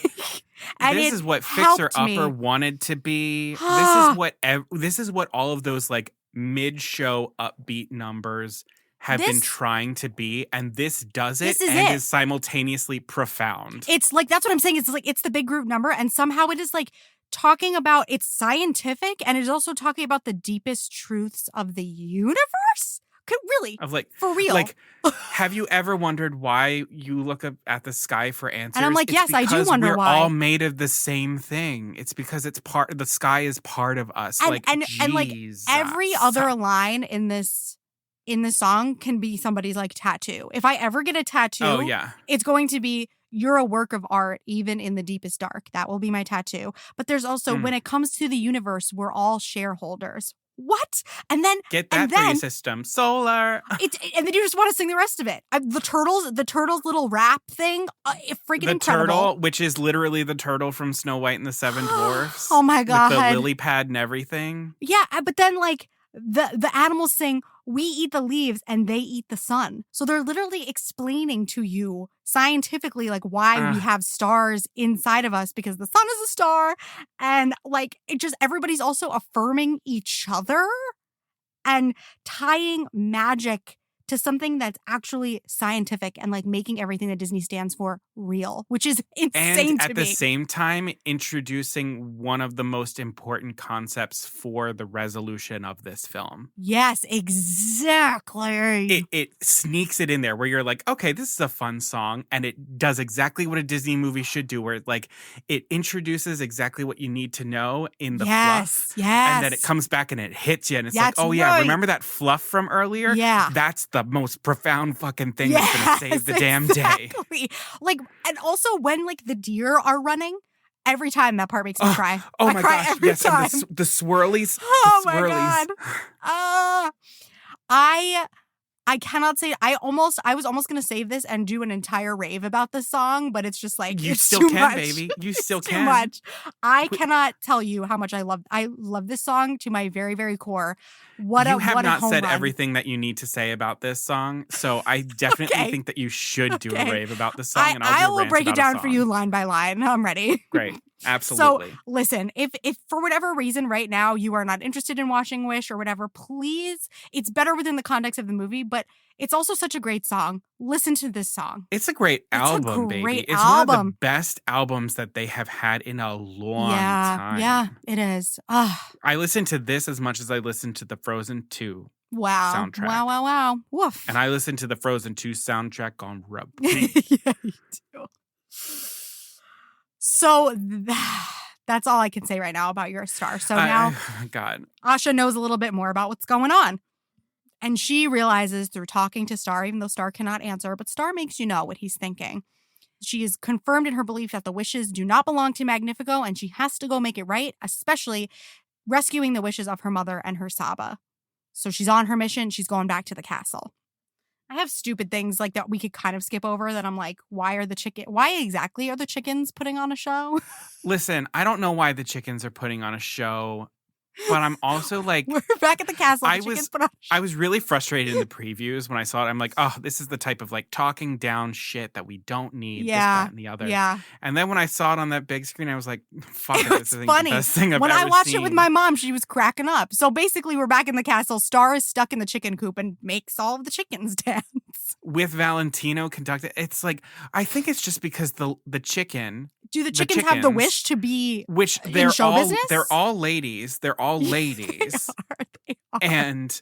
And this is what Fixer Upper wanted to be. This is what all of those like mid-show upbeat numbers have been trying to be, and this does it and is simultaneously profound. It's like, that's what I'm saying. It's like, it's the big group number, and somehow it is like talking about, it's scientific, and it's also talking about the deepest truths of the universe. Really? Of like, for real. Like, have you ever wondered why you look up at the sky for answers? And I'm like, yes, I do wonder why. We're all made of the same thing. It's because the sky is part of us. And like every other line in this song can be somebody's like tattoo. If I ever get a tattoo, it's going to be, you're a work of art, even in the deepest dark. That will be my tattoo. But there's also, when it comes to the universe, we're all shareholders. What? And then get that for your system. Solar. And then you just want to sing the rest of it. The turtles little rap thing, freaking incredible. The turtle, which is literally the turtle from Snow White and the Seven Dwarfs. Oh my God. With the lily pad and everything. Yeah, but then like the animals sing, we eat the leaves and they eat the sun. So they're literally explaining to you scientifically like why we have stars inside of us, because the sun is a star. And like it just, everybody's also affirming each other and tying magic to something that's actually scientific and like making everything that Disney stands for real, which is insane to me. And at the same time, introducing one of the most important concepts for the resolution of this film. Yes, exactly. It sneaks it in there where you're like, okay, this is a fun song. And it does exactly what a Disney movie should do, where like it introduces exactly what you need to know in the fluff. Yes. And then it comes back and it hits you. And it's like, oh yeah, remember that fluff from earlier? Yeah. That's the most profound fucking thing that's going to save the damn day. Like, and also when like the deer are running, every time that part makes me cry. Oh I my cry gosh, every yes, time. and the swirlies. Oh the swirlies. my God. I cannot say. I was almost gonna save this and do an entire rave about this song, but it's just like You it's still too can, much. baby. You still It's can. Too much. I cannot tell you how much I love. I love this song to my very, very core. You have not home said run. everything that you need to say about this song, so I definitely Okay. think that you should do a rave about this song, and I I'll do a will rant break it about a down for song. you line by line. I'm ready. Great. Absolutely. So listen, if for whatever reason right now you are not interested in watching Wish or whatever, please, it's better within the context of the movie, but it's also such a great song. Listen to this song. It's a great album, baby. It's one of the best albums that they have had in a long time. Yeah, it is. I listen to this as much as I listen to the Frozen 2 soundtrack. Wow. Woof. And I listen to the Frozen 2 soundtrack on repeat. Yeah, you do. So that's all I can say right now about You're a Star. So now God. Asha knows a little bit more about what's going on. And she realizes through talking to Star, even though Star cannot answer, but Star makes you know what he's thinking. She is confirmed in her belief that the wishes do not belong to Magnifico, and she has to go make it right, especially rescuing the wishes of her mother and her Saba. So she's on her mission. She's going back to the castle. I have stupid things like that we could kind of skip over that I'm like, why exactly are the chickens putting on a show? Listen, I don't know why the chickens are putting on a show, but I'm also like... We're back at the castle. I was really frustrated in the previews when I saw it. I'm like, oh, this is the type of like talking down shit that we don't need. Yeah. This, that, and the other. Yeah. And then when I saw it on that big screen, I was like, fuck it. This is funny. The best thing I've when ever I watched seen. it with my mom, she was cracking up. So basically, we're back in the castle. Star is stuck in the chicken coop and makes all of the chickens dance. With Valentino conducted. It's like, I think it's just because the chicken... Do the chickens have the wish to be they're in show business? They're all ladies. They're all ladies. They are. And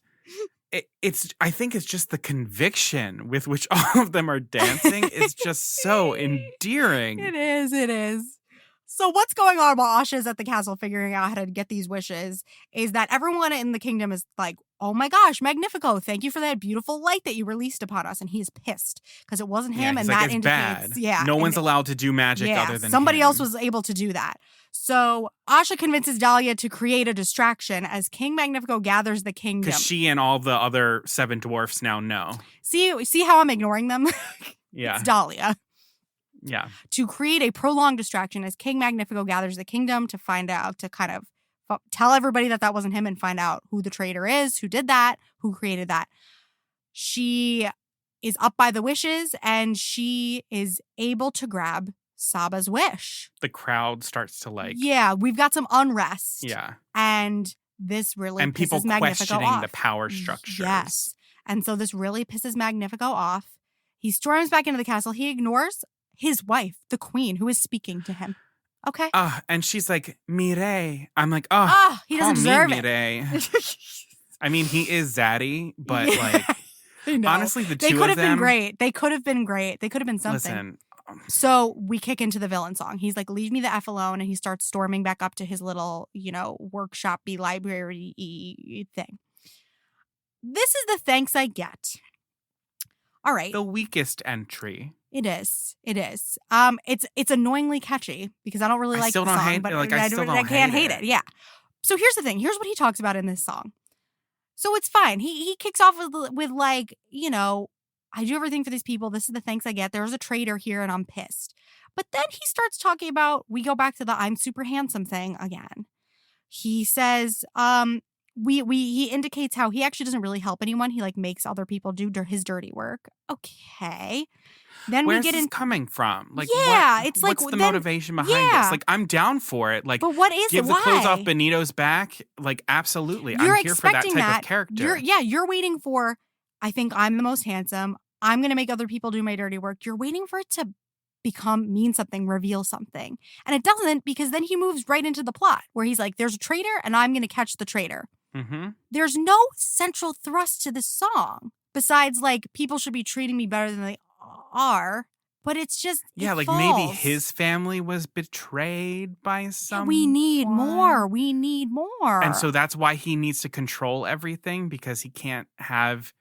I think it's just the conviction with which all of them are dancing is just so endearing. It is. So what's going on while Asha is at the castle figuring out how to get these wishes is that everyone in the kingdom is like, oh my gosh, Magnifico, thank you for that beautiful light that you released upon us. And he is pissed because it wasn't him. And that indicates, bad. Yeah. No one's allowed to do magic other than somebody him. else was able to do that. So Asha convinces Dahlia to create a distraction as King Magnifico gathers the kingdom. Because she and all the other 7 dwarfs now know. See how I'm ignoring them? Yeah. It's Dahlia. Yeah. To create a prolonged distraction as King Magnifico gathers the kingdom to find out, to kind of tell everybody that wasn't him and find out who the traitor is, who did that, who created that. She is up by the wishes and she is able to grab Saba's wish. The crowd starts to like... Yeah, we've got some unrest. Yeah. And this really and pisses Magnifico questioning off. The power structures. Yes. And so this really pisses Magnifico off. He storms back into the castle. He ignores his wife, the queen, who is speaking to him. Okay. And she's like, Mireille. I'm like, he doesn't deserve Mireille. it. I mean, he is zaddy, but like, honestly, the two of them. They could have been great. They could have been great. They could have been something. Listen. So we kick into the villain song. He's like, leave me the F alone. And he starts storming back up to his little, workshop-y, library-y thing. This is the thanks I get. All right. The weakest entry. It is. It's annoyingly catchy because I don't really like the song, but I can't hate it. Yeah. So here's the thing. Here's what he talks about in this song. So it's fine. He kicks off with like, I do everything for these people. This is the thanks I get. There's a traitor here and I'm pissed. But then he starts talking about, we go back to the I'm super handsome thing again. He says, he indicates how he actually doesn't really help anyone. He like makes other people do his dirty work. Okay. Then where's we get this coming from? Like, it's like what's the motivation behind this? Like, I'm down for it. Like, but what is give it? the Why? clothes off Benito's back. Like, absolutely. You're I'm here for that type of character. You're waiting for, I think I'm the most handsome. I'm going to make other people do my dirty work. You're waiting for it to mean something, reveal something. And it doesn't, because then he moves right into the plot where he's like, there's a traitor and I'm going to catch the traitor. Mm-hmm. There's no central thrust to this song besides like people should be treating me better than they are. But it's just, like falls. Maybe his family was betrayed by someone. We need more. And so that's why he needs to control everything, because he can't have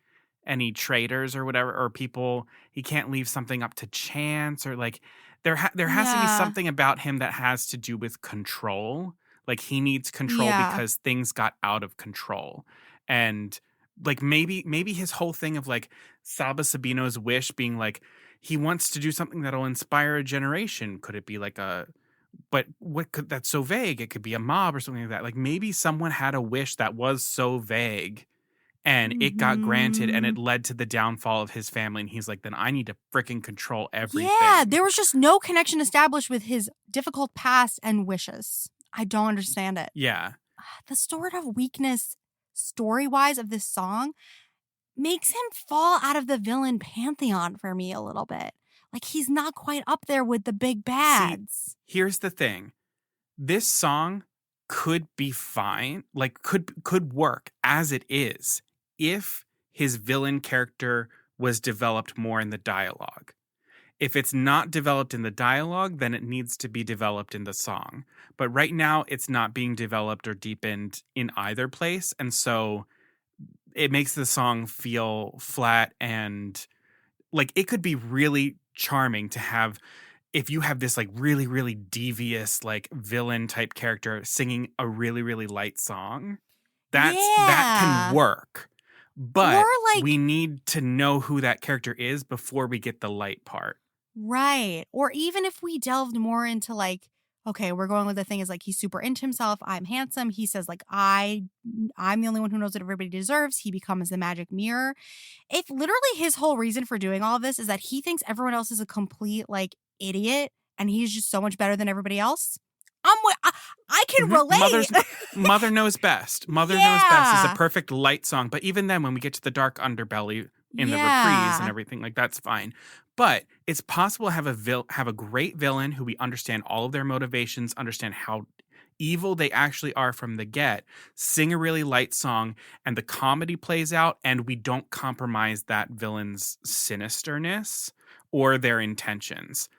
any traitors or whatever, or people, he can't leave something up to chance, or like there has to be something about him that has to do with control. Like he needs control because things got out of control. And like maybe his whole thing of like Saba Sabino's wish being like he wants to do something that'll inspire a generation. Could it be like but that's so vague? It could be a mob or something like that. Like maybe someone had a wish that was so vague and it got granted and it led to the downfall of his family. And he's like, then I need to freaking control everything. Yeah, there was just no connection established with his difficult past and wishes. I don't understand it. Yeah. The sort of weakness story-wise of this song makes him fall out of the villain pantheon for me a little bit. Like he's not quite up there with the big bads. See, here's the thing. This song could be fine, like could work as it is if his villain character was developed more in the dialogue. If it's not developed in the dialogue, then it needs to be developed in the song. But right now, it's not being developed or deepened in either place. And so it makes the song feel flat and like it could be really charming to have if you have this like really, really devious like villain type character singing a really, really light song. That can work. But like, we need to know who that character is before we get the light part. Right. Or even if we delved more into like, okay, we're going with the thing is like he's super into himself. I'm handsome. He says like I'm the only one who knows what everybody deserves. He becomes the magic mirror. If literally his whole reason for doing all of this is that he thinks everyone else is a complete like idiot and he's just so much better than everybody else. I can relate. Mother Knows Best. Mother Knows Best is a perfect light song. But even then, when we get to the dark underbelly in the reprise and everything, like that's fine. But it's possible to have a great villain who we understand all of their motivations, understand how evil they actually are from the get, sing a really light song, and the comedy plays out, and we don't compromise that villain's sinisterness or their intentions.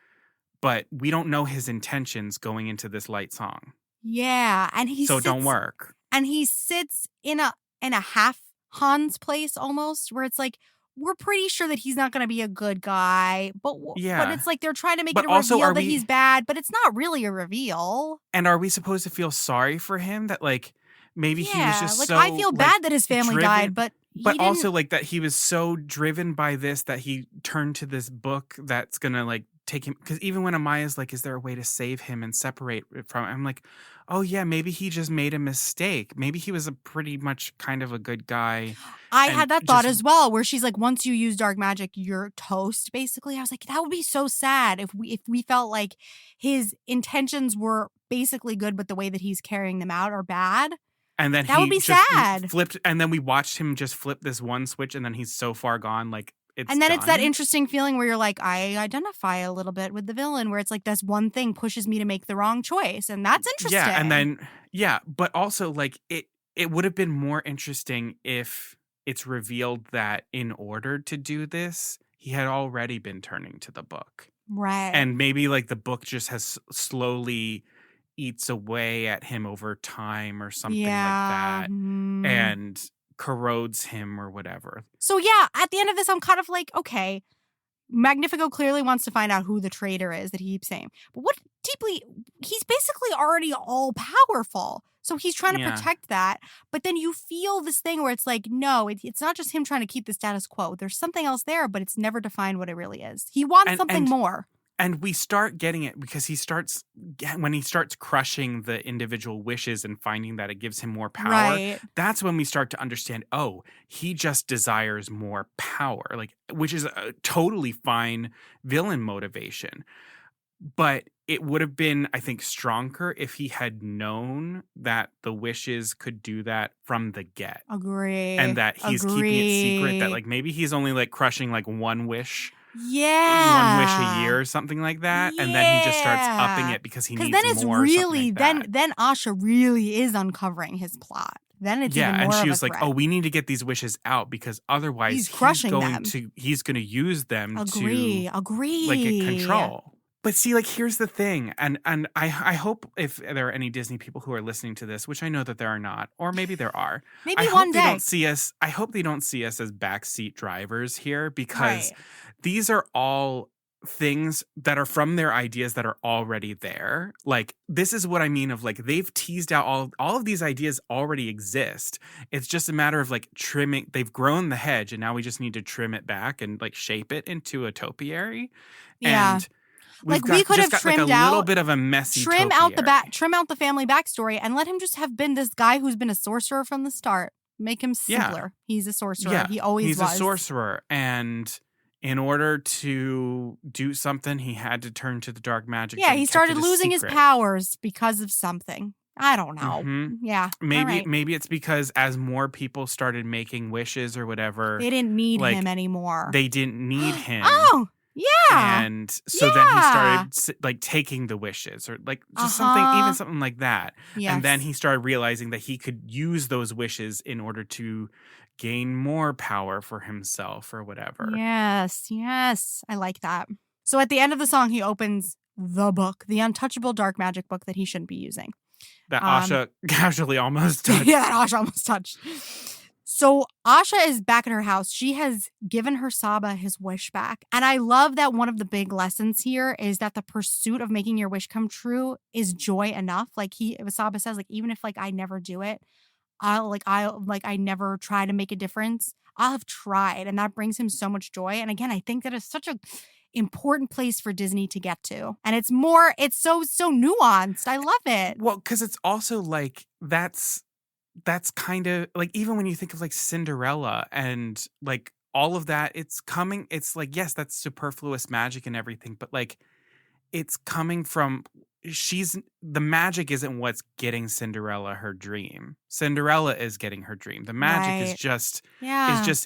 But we don't know his intentions going into this light song. Yeah, and it don't work. And he sits in a half Hans place almost, where it's like we're pretty sure that he's not going to be a good guy, but it's like they're trying to make it a reveal that he's bad, but it's not really a reveal. And are we supposed to feel sorry for him that like maybe he was just like, so I feel bad that his family died, but also like that he was so driven by this that he turned to this book that's going to like take him, because even when Amaya's like, is there a way to save him and separate from him? I'm like, oh yeah, maybe he just made a mistake. Maybe he was a pretty much kind of a good guy. I had that thought as well, where she's like, once you use dark magic, you're toast, basically. I was like, that would be so sad if we felt like his intentions were basically good, but the way that he's carrying them out are bad. And then that would be sad. Flipped, and then we watched him just flip this one switch, and then he's so far gone, like it's that interesting feeling where you're like, I identify a little bit with the villain, where it's like this one thing pushes me to make the wrong choice, and that's interesting. Yeah, and then but also like it would have been more interesting if it's revealed that in order to do this, he had already been turning to the book, right? And maybe like the book just has slowly eats away at him over time or something like that, and corrodes him or whatever. So yeah, at the end of this, I'm kind of like, okay, Magnifico clearly wants to find out who the traitor is that he keeps saying. But he's basically already all powerful. So he's trying to protect that. But then you feel this thing where it's like, no, it's not just him trying to keep the status quo. There's something else there, but it's never defined what it really is. He wants something more. And we start getting it because when he starts crushing the individual wishes and finding that it gives him more power, right. That's when we start to understand, oh, he just desires more power, like, which is a totally fine villain motivation. But it would have been, I think, stronger if he had known that the wishes could do that from the get. Agree. And that he's keeping it secret, that like maybe he's only like crushing like one wish. Yeah. 1 wish a year or something like that. And then he just starts upping it because he needs more. Because then it's really, then Asha really is uncovering his plot. Then it's even more and she of was a like, threat. "Oh, we need to get these wishes out because otherwise he's going to use them agree like get control." But see, like here's the thing, and I hope if there are any Disney people who are listening to this, which I know that there are not, or maybe there are, maybe one day. I hope they don't see us as backseat drivers here because these are all things that are from their ideas that are already there. Like, this is what I mean of like, they've teased out all of these ideas already exist. It's just a matter of like trimming. They've grown the hedge and now we just need to trim it back and like shape it into a topiary. Yeah. And like we could have trimmed like a little out, bit of a messy trim out the family backstory and let him just have been this guy who's been a sorcerer from the start. Make him simpler. Yeah. He's a sorcerer. Yeah. He always was. He's a sorcerer. And in order to do something, he had to turn to the dark magic. Yeah, he started losing his powers because of something. I don't know. Mm-hmm. Yeah. Maybe it's because as more people started making wishes or whatever, they didn't need him anymore. They didn't need him. Oh, yeah. And so then he started like taking the wishes or like just something like that. Yes. And then he started realizing that he could use those wishes in order to gain more power for himself or whatever. Yes. I like that. So at the end of the song, he opens the book, the untouchable dark magic book that he shouldn't be using. That Asha casually almost touched. Yeah, that Asha almost touched. So Asha is back at her house. She has given her Saba his wish back. And I love that one of the big lessons here is that the pursuit of making your wish come true is joy enough. Like Saba says, like, even if like I never do it, I never try to make a difference. I'll have tried. And that brings him so much joy. And again, I think that is such a important place for Disney to get to. And it's so nuanced. I love it. Well, because it's also like that's kind of like, even when you think of like Cinderella and like all of that, it's like, yes, that's superfluous magic and everything, but like it's coming from the magic isn't what's getting Cinderella her dream. Cinderella is getting her dream. The magic is just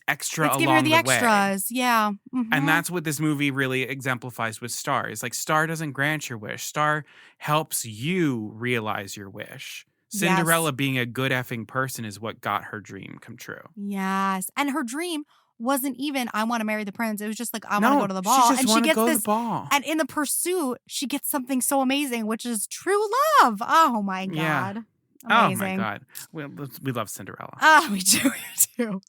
extra along the way. It's giving her the extras. Yeah. Mm-hmm. And that's what this movie really exemplifies with Star. Is like Star doesn't grant your wish. Star helps you realize your wish. Cinderella being a good effing person is what got her dream come true. Yes. And her dream wasn't even, I want to marry the prince. It was just like, I want to go to the ball. She just gets the ball. And in the pursuit, she gets something so amazing, which is true love. Oh my God. Yeah. Amazing. Oh my God. We love Cinderella. Oh, we do. We do.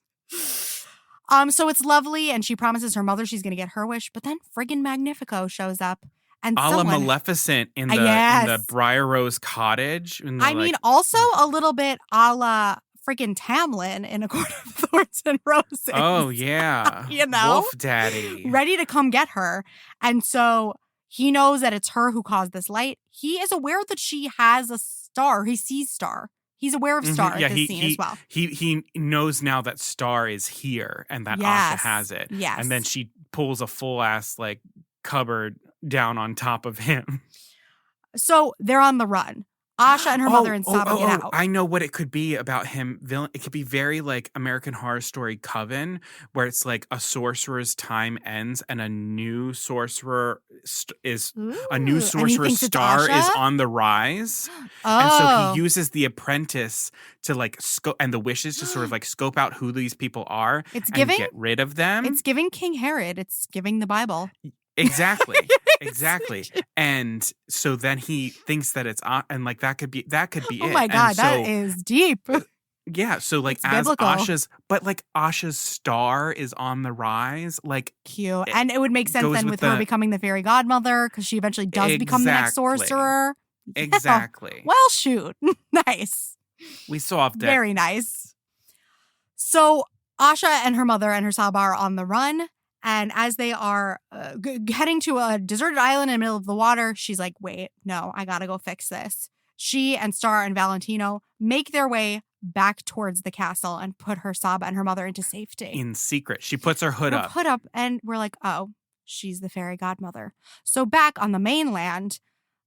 So it's lovely. And she promises her mother she's going to get her wish. But then friggin' Magnifico shows up. And a la Maleficent in the Briar Rose cottage. Also a little bit a la freaking Tamlin in A Court of Thorns and Roses. Oh, yeah. Wolf Daddy. Ready to come get her. And so he knows that it's her who caused this light. He is aware that she has a star. He sees Star. He's aware of Star at this scene as well. He knows now that Star is here and that Asha has it. Yes. And then she pulls a full ass like cupboard down on top of him. So they're on the run. Asha and her mother and Saba get out. I know what it could be about him. It could be very like American Horror Story Coven, where it's like a sorcerer's time ends and a new sorcerer star is on the rise. And so he uses the apprentice to like scope and the wishes to sort of like scope out who these people are and get rid of them. It's giving King Herod. It's giving the Bible. Exactly. And so then he thinks that it's and like that could be it. Oh my God, that is deep. Yeah, so like as biblical. Asha's star is on the rise, like cute. And it would make sense then with her becoming the fairy godmother because she eventually does become the next sorcerer. Exactly. Well, shoot. Nice. We solved it. Very nice. So Asha and her mother and her Saba are on the run. And as they are heading to a deserted island in the middle of the water, she's like, wait, no, I got to go fix this. She and Star and Valentino make their way back towards the castle and put her Saba and her mother into safety. In secret. She puts her hood up. And we're like, oh, she's the fairy godmother. So back on the mainland,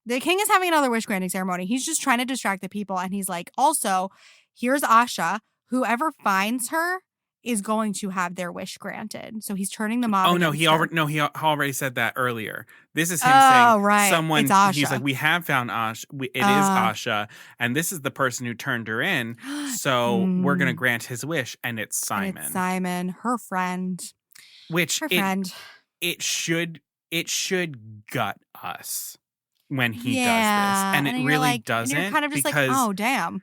the king is having another wish granting ceremony. He's just trying to distract the people. And he's like, also, here's Asha. Whoever finds her is going to have their wish granted. So he's turning the mob. Oh no, he already said that earlier. This is him saying someone. It's Asha. He's like, we have found Asha. It is Asha, and this is the person who turned her in. So we're gonna grant his wish, and it's Simon. And it's Simon, her friend. It should gut us when he does this, and it really doesn't. And you're kind of just like, oh damn.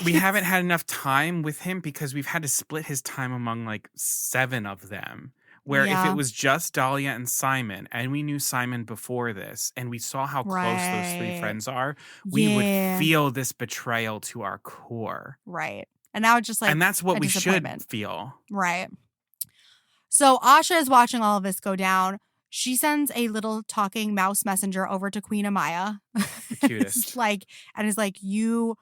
We haven't had enough time with him because we've had to split his time among like 7 of them. where if it was just Dahlia and Simon, and we knew Simon before this, and we saw how close those three friends are, we would feel this betrayal to our core. Right. And now it's just like, and that's what we should feel. Right. So Asha is watching all of this go down. She sends a little talking mouse messenger over to Queen Amaya. The cutest. And is like, you,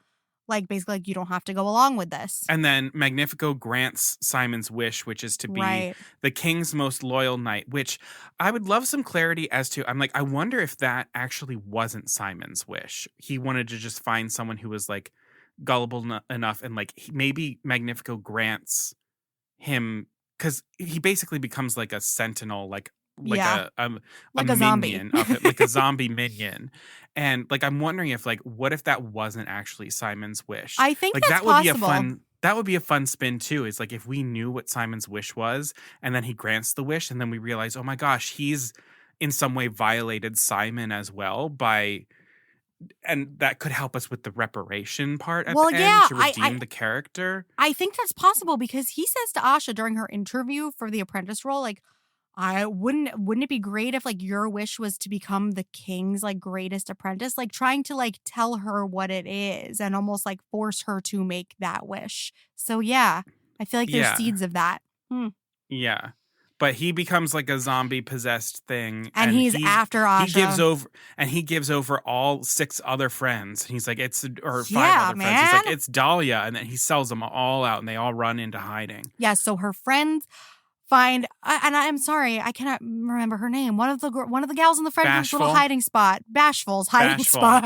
like, basically, like, you don't have to go along with this. And then Magnifico grants Simon's wish, which is to be the king's most loyal knight, which I would love some clarity as to. I'm like, I wonder if that actually wasn't Simon's wish. He wanted to just find someone who was, like, gullible enough, and, like, maybe Magnifico grants him, because he basically becomes like a sentinel, like a zombie. minion of it, like a zombie minion. And like, I'm wondering if, like, what if that wasn't actually Simon's wish? I think like that's that would possible. that would be a fun spin too. It's like, if we knew what Simon's wish was, and then he grants the wish, and then we realize, oh my gosh, he's in some way violated Simon as well and that could help us with the reparation part at the end to redeem the character. I think that's possible, because he says to Asha during her interview for the apprentice role, like, wouldn't it be great if, like, your wish was to become the king's, like, greatest apprentice? Like, trying to, like, tell her what it is and almost, like, force her to make that wish. So yeah, I feel like there's seeds of that. Yeah. But he becomes like a zombie possessed thing, and he's after Asha. He gives over all 6 other friends. He's like, 5 other friends. He's like, it's Dahlia, and then he sells them all out, and they all run into hiding. Yeah. So her friends find, and I'm sorry, I cannot remember her name. One of the gals in the friend's little hiding spot, Bashful's hiding spot.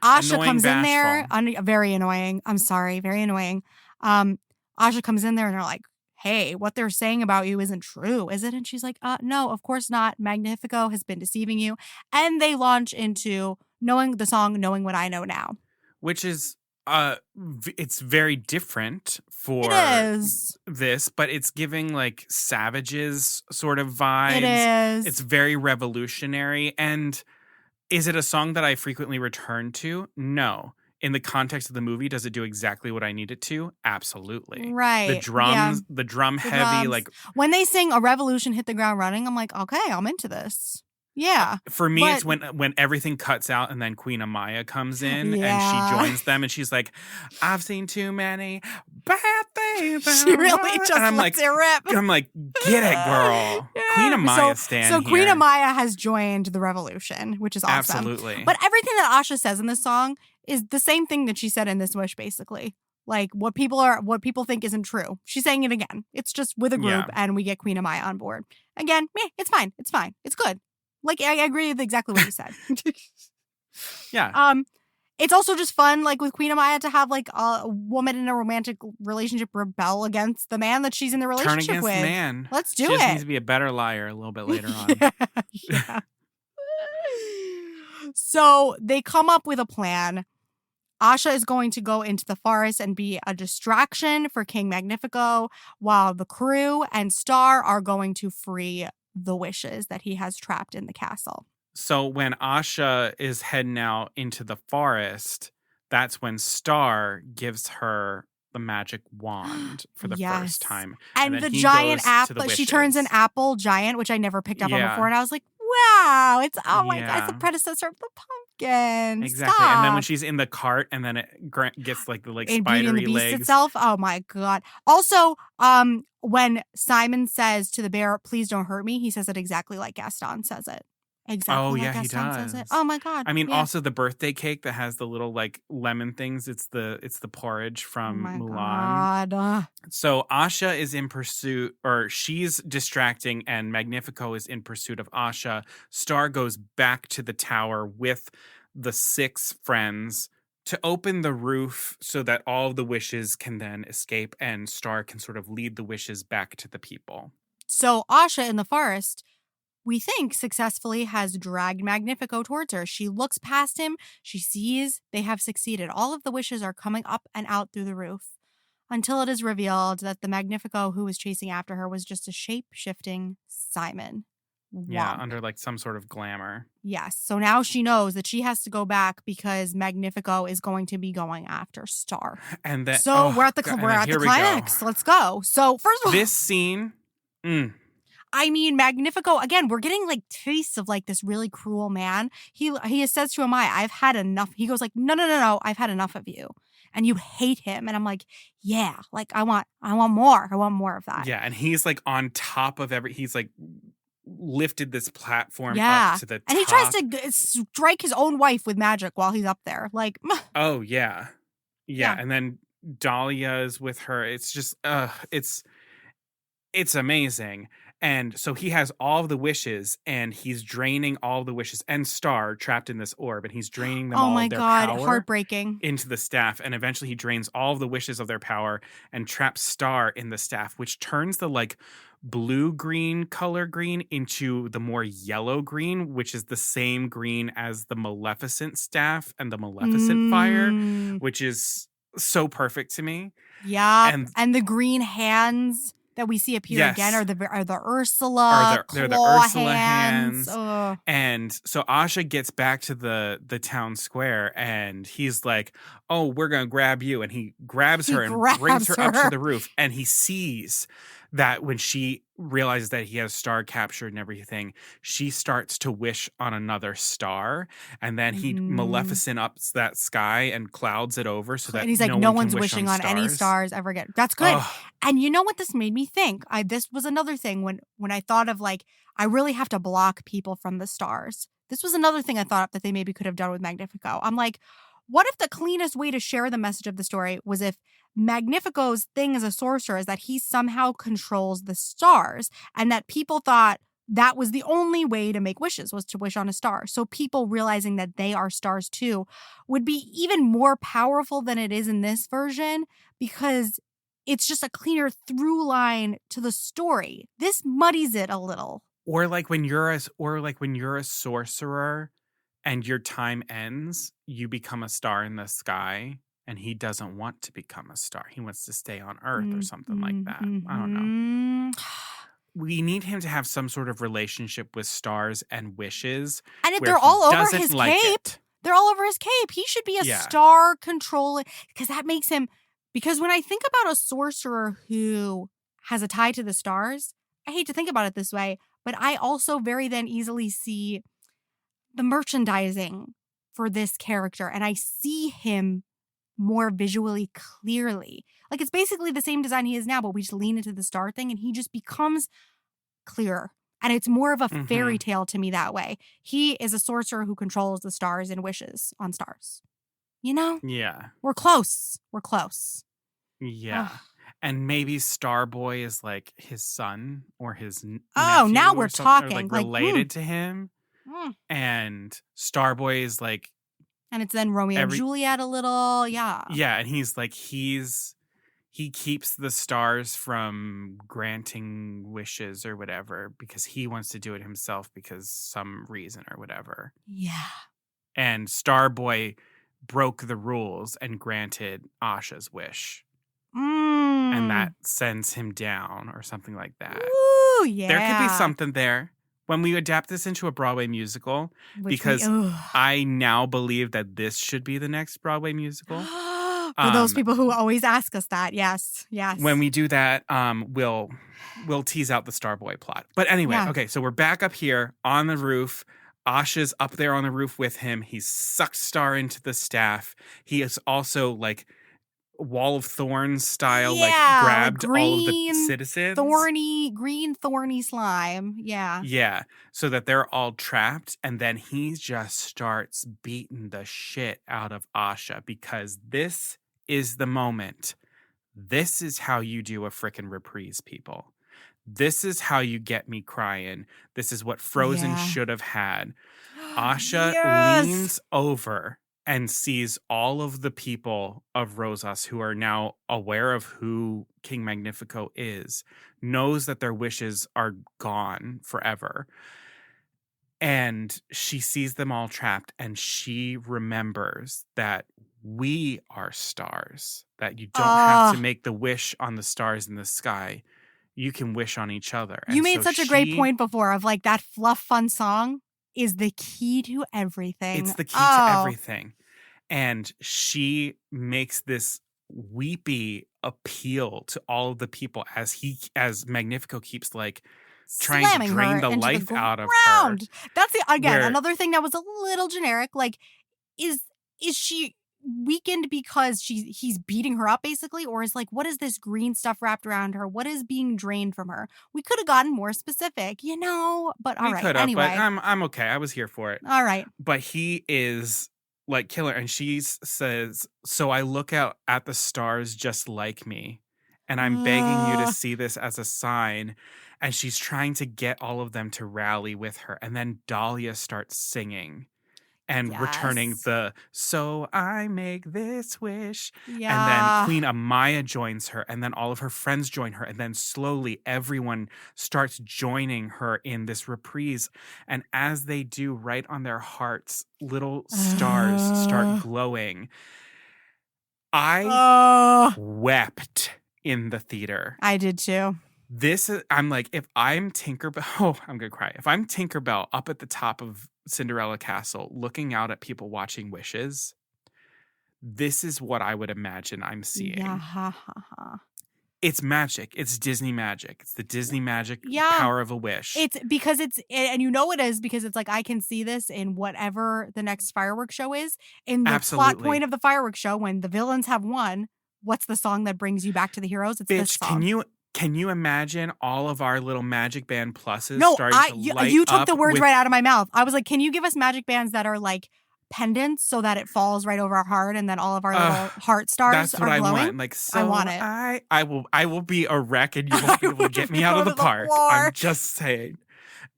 Asha annoying comes in there, Bashful. Very annoying. I'm sorry, very annoying. Asha comes in there, and they're like, hey, what they're saying about you isn't true, is it? And she's like, no, of course not. Magnifico has been deceiving you. And they launch into knowing What I Know Now. Which is, it's very different for this, but it's giving, like, Savages sort of vibes. It is. It's very revolutionary. And is it a song that I frequently return to? No. In the context of the movie, does it do exactly what I need it to? Absolutely. Right. The drums, the drum heavy, drums. like, when they sing "A Revolution Hit the Ground Running," I'm like, okay, I'm into this. Yeah. For me, it's when everything cuts out and then Queen Amaya comes in and she joins them, and she's like, I've seen too many bad things. She really just lets it rip. I'm like, get it, girl. Yeah. Queen Amaya stand So here. Queen Amaya has joined the revolution, which is awesome. Absolutely. But everything that Asha says in this song is the same thing that she said in this wish, basically. Like, what people think isn't true. She's saying it again. It's just with a group, and we get Queen Amaya on board. Again, it's fine. It's fine. It's good. Like, I agree with exactly what you said. Yeah. It's also just fun, like, with Queen Amaya to have, like, a woman in a romantic relationship rebel against the man that she's in the relationship Turn against with. the man. Let's do she it. She needs to be a better liar a little bit later on. Yeah. So they come up with a plan. Asha is going to go into the forest and be a distraction for King Magnifico, while the crew and Star are going to free the wishes that he has trapped in the castle. So when Asha is heading out into the forest, that's when Star gives her the magic wand for the first time. And the giant apple, she turns an apple giant, which I never picked up on before. And I was like, wow, it's, oh my God, it's the predecessor of the pumpkin. Exactly. Stop. And then when she's in the cart and then it gets like the Beauty spidery and the Beast legs. itself. Oh my God. Also, when Simon says to the bear, please don't hurt me, he says it exactly like Gaston says it. Exactly. Like Gaston says it. Oh my God. I mean, also the birthday cake that has the little like lemon things. It's the porridge from Mulan. God. So Asha is in pursuit, or she's distracting, and Magnifico is in pursuit of Asha. Star goes back to the tower with the 6 friends to open the roof so that all of the wishes can then escape, and Star can sort of lead the wishes back to the people. So Asha in the forest, we think, successfully has dragged Magnifico towards her. She looks past him. She sees they have succeeded. All of the wishes are coming up and out through the roof until it is revealed that the Magnifico who was chasing after her was just a shape-shifting Simon. Yeah, under like some sort of glamour. Yes. So now she knows that she has to go back because Magnifico is going to be going after Star. And then, we're at the climax. Let's go. So first of all, this scene... I mean, Magnifico, again, we're getting like tastes of like this really cruel man. He says to Amaya, I've had enough. He goes like, no, I've had enough of you. And you hate him. And I'm like, yeah, like I want more. I want more of that. Yeah, and he's like on top of he's like lifted this platform Yeah. up to the top. And he tries to strike his own wife with magic while he's up there. Like, oh, yeah. Yeah. And then Dahlia is with her. It's just, it's amazing. And so he has all of the wishes and he's draining all the wishes and Star trapped in this orb and he's draining them all of their power heartbreaking into the staff. And eventually he drains all of the wishes of their power and traps Star in the staff, which turns the like blue-green color green into the more yellow green, which is the same green as the Maleficent staff and the Maleficent fire, which is so perfect to me. Yeah. And the green hands that we see appear again are the Ursula. They're the Ursula hands. And so Asha gets back to the town square and he's like, oh, we're going to grab you. And he grabs her and brings her up to the roof. And he sees that when she realizes that he has Star captured and everything, she starts to wish on another star. And then he Maleficent ups that sky and clouds it over so that and he's like, no one's wishing on any stars ever again. That's good. And you know what this made me think? This was another thing when I thought of like, I really have to block people from the stars. This was another thing I thought that they maybe could have done with Magnifico. I'm like, what if the cleanest way to share the message of the story was if Magnifico's thing as a sorcerer is that he somehow controls the stars and that people thought that was the only way to make wishes was to wish on a star. So people realizing that they are stars too would be even more powerful than it is in this version because it's just a cleaner through line to the story. This muddies it a little. Or like when you're a sorcerer and your time ends, you become a star in the sky, and he doesn't want to become a star. He wants to stay on Earth or something like that. I don't know. We need him to have some sort of relationship with stars and wishes. And if they're all over his cape, they're all over his cape. He should be a star controlling, because that makes him, because when I think about a sorcerer who has a tie to the stars, I hate to think about it this way, but I also very then easily see the merchandising for this character, and I see him more visually clearly. Like it's basically the same design he is now, but we just lean into the star thing and he just becomes clearer. And it's more of a fairy tale to me that way. He is a sorcerer who controls the stars and wishes on stars. You know? Yeah. We're close. Yeah. Ugh. And maybe Starboy is like his son or his nephew. Oh, now we're talking. Or like related to him. And Starboy is like, and it's then Romeo and Juliet a little. Yeah. Yeah. And he's like, he keeps the stars from granting wishes or whatever because he wants to do it himself because some reason or whatever. Yeah. And Starboy broke the rules and granted Asha's wish. And that sends him down or something like that. Ooh, yeah. There could be something there. When we adapt this into a Broadway musical, I now believe that this should be the next Broadway musical. For those people who always ask us that, yes. When we do that, we'll tease out the Starboy plot. But anyway, okay, so we're back up here on the roof. Asha's up there on the roof with him. He's sucked Star into the staff. He is also like Wall of Thorns style, like grabbed all of the citizens. Green thorny slime. Yeah. Yeah. So that they're all trapped. And then he just starts beating the shit out of Asha because this is the moment. This is how you do a frickin' reprise, people. This is how you get me crying. This is what Frozen should have had. Asha leans over and sees all of the people of Rosas who are now aware of who King Magnifico is, knows that their wishes are gone forever. And she sees them all trapped and she remembers that we are stars, that you don't have to make the wish on the stars in the sky. You can wish on each other. You made such a great point before of like that fluff fun song is the key to everything. It's the key to everything. And she makes this weepy appeal to all of the people as Magnifico keeps like trying to slamming drain her the into life the out of her. ground. That's Where- another thing that was a little generic. Like, is she weakened because he's beating her up basically, or is like, what is this green stuff wrapped around her? What is being drained from her? We could have gotten more specific, but all right. Anyway, but I'm okay. I was here for it. All right. But he is like killer, and she says, "So I look out at the stars just like me, and I'm begging you to see this as a sign." And she's trying to get all of them to rally with her, and then Dahlia starts singing. And returning the "So I make this wish." Yeah. And then Queen Amaya joins her, and then all of her friends join her, and then slowly everyone starts joining her in this reprise. And as they do, right on their hearts, little stars start glowing. I wept in the theater. I did too. I'm like, if I'm Tinkerbell, I'm gonna cry. If I'm Tinkerbell up at the top of Cinderella Castle, looking out at people watching wishes, this is what I would imagine I'm seeing. Yeah. It's magic. It's Disney magic. It's the Disney magic power of a wish. It's because it is because it's like, I can see this in whatever the next fireworks show is. In the plot point of the fireworks show, when the villains have won, what's the song that brings you back to the heroes? It's this song. Can you imagine all of our little Magic Band pluses you took the words right out of my mouth. I was like, can you give us Magic Bands that are like pendants so that it falls right over our heart, and then all of our little heart stars are glowing? That's what I want. Like, so I want it. I will be a wreck, and you won't be able to get me out of the park. I'm just saying.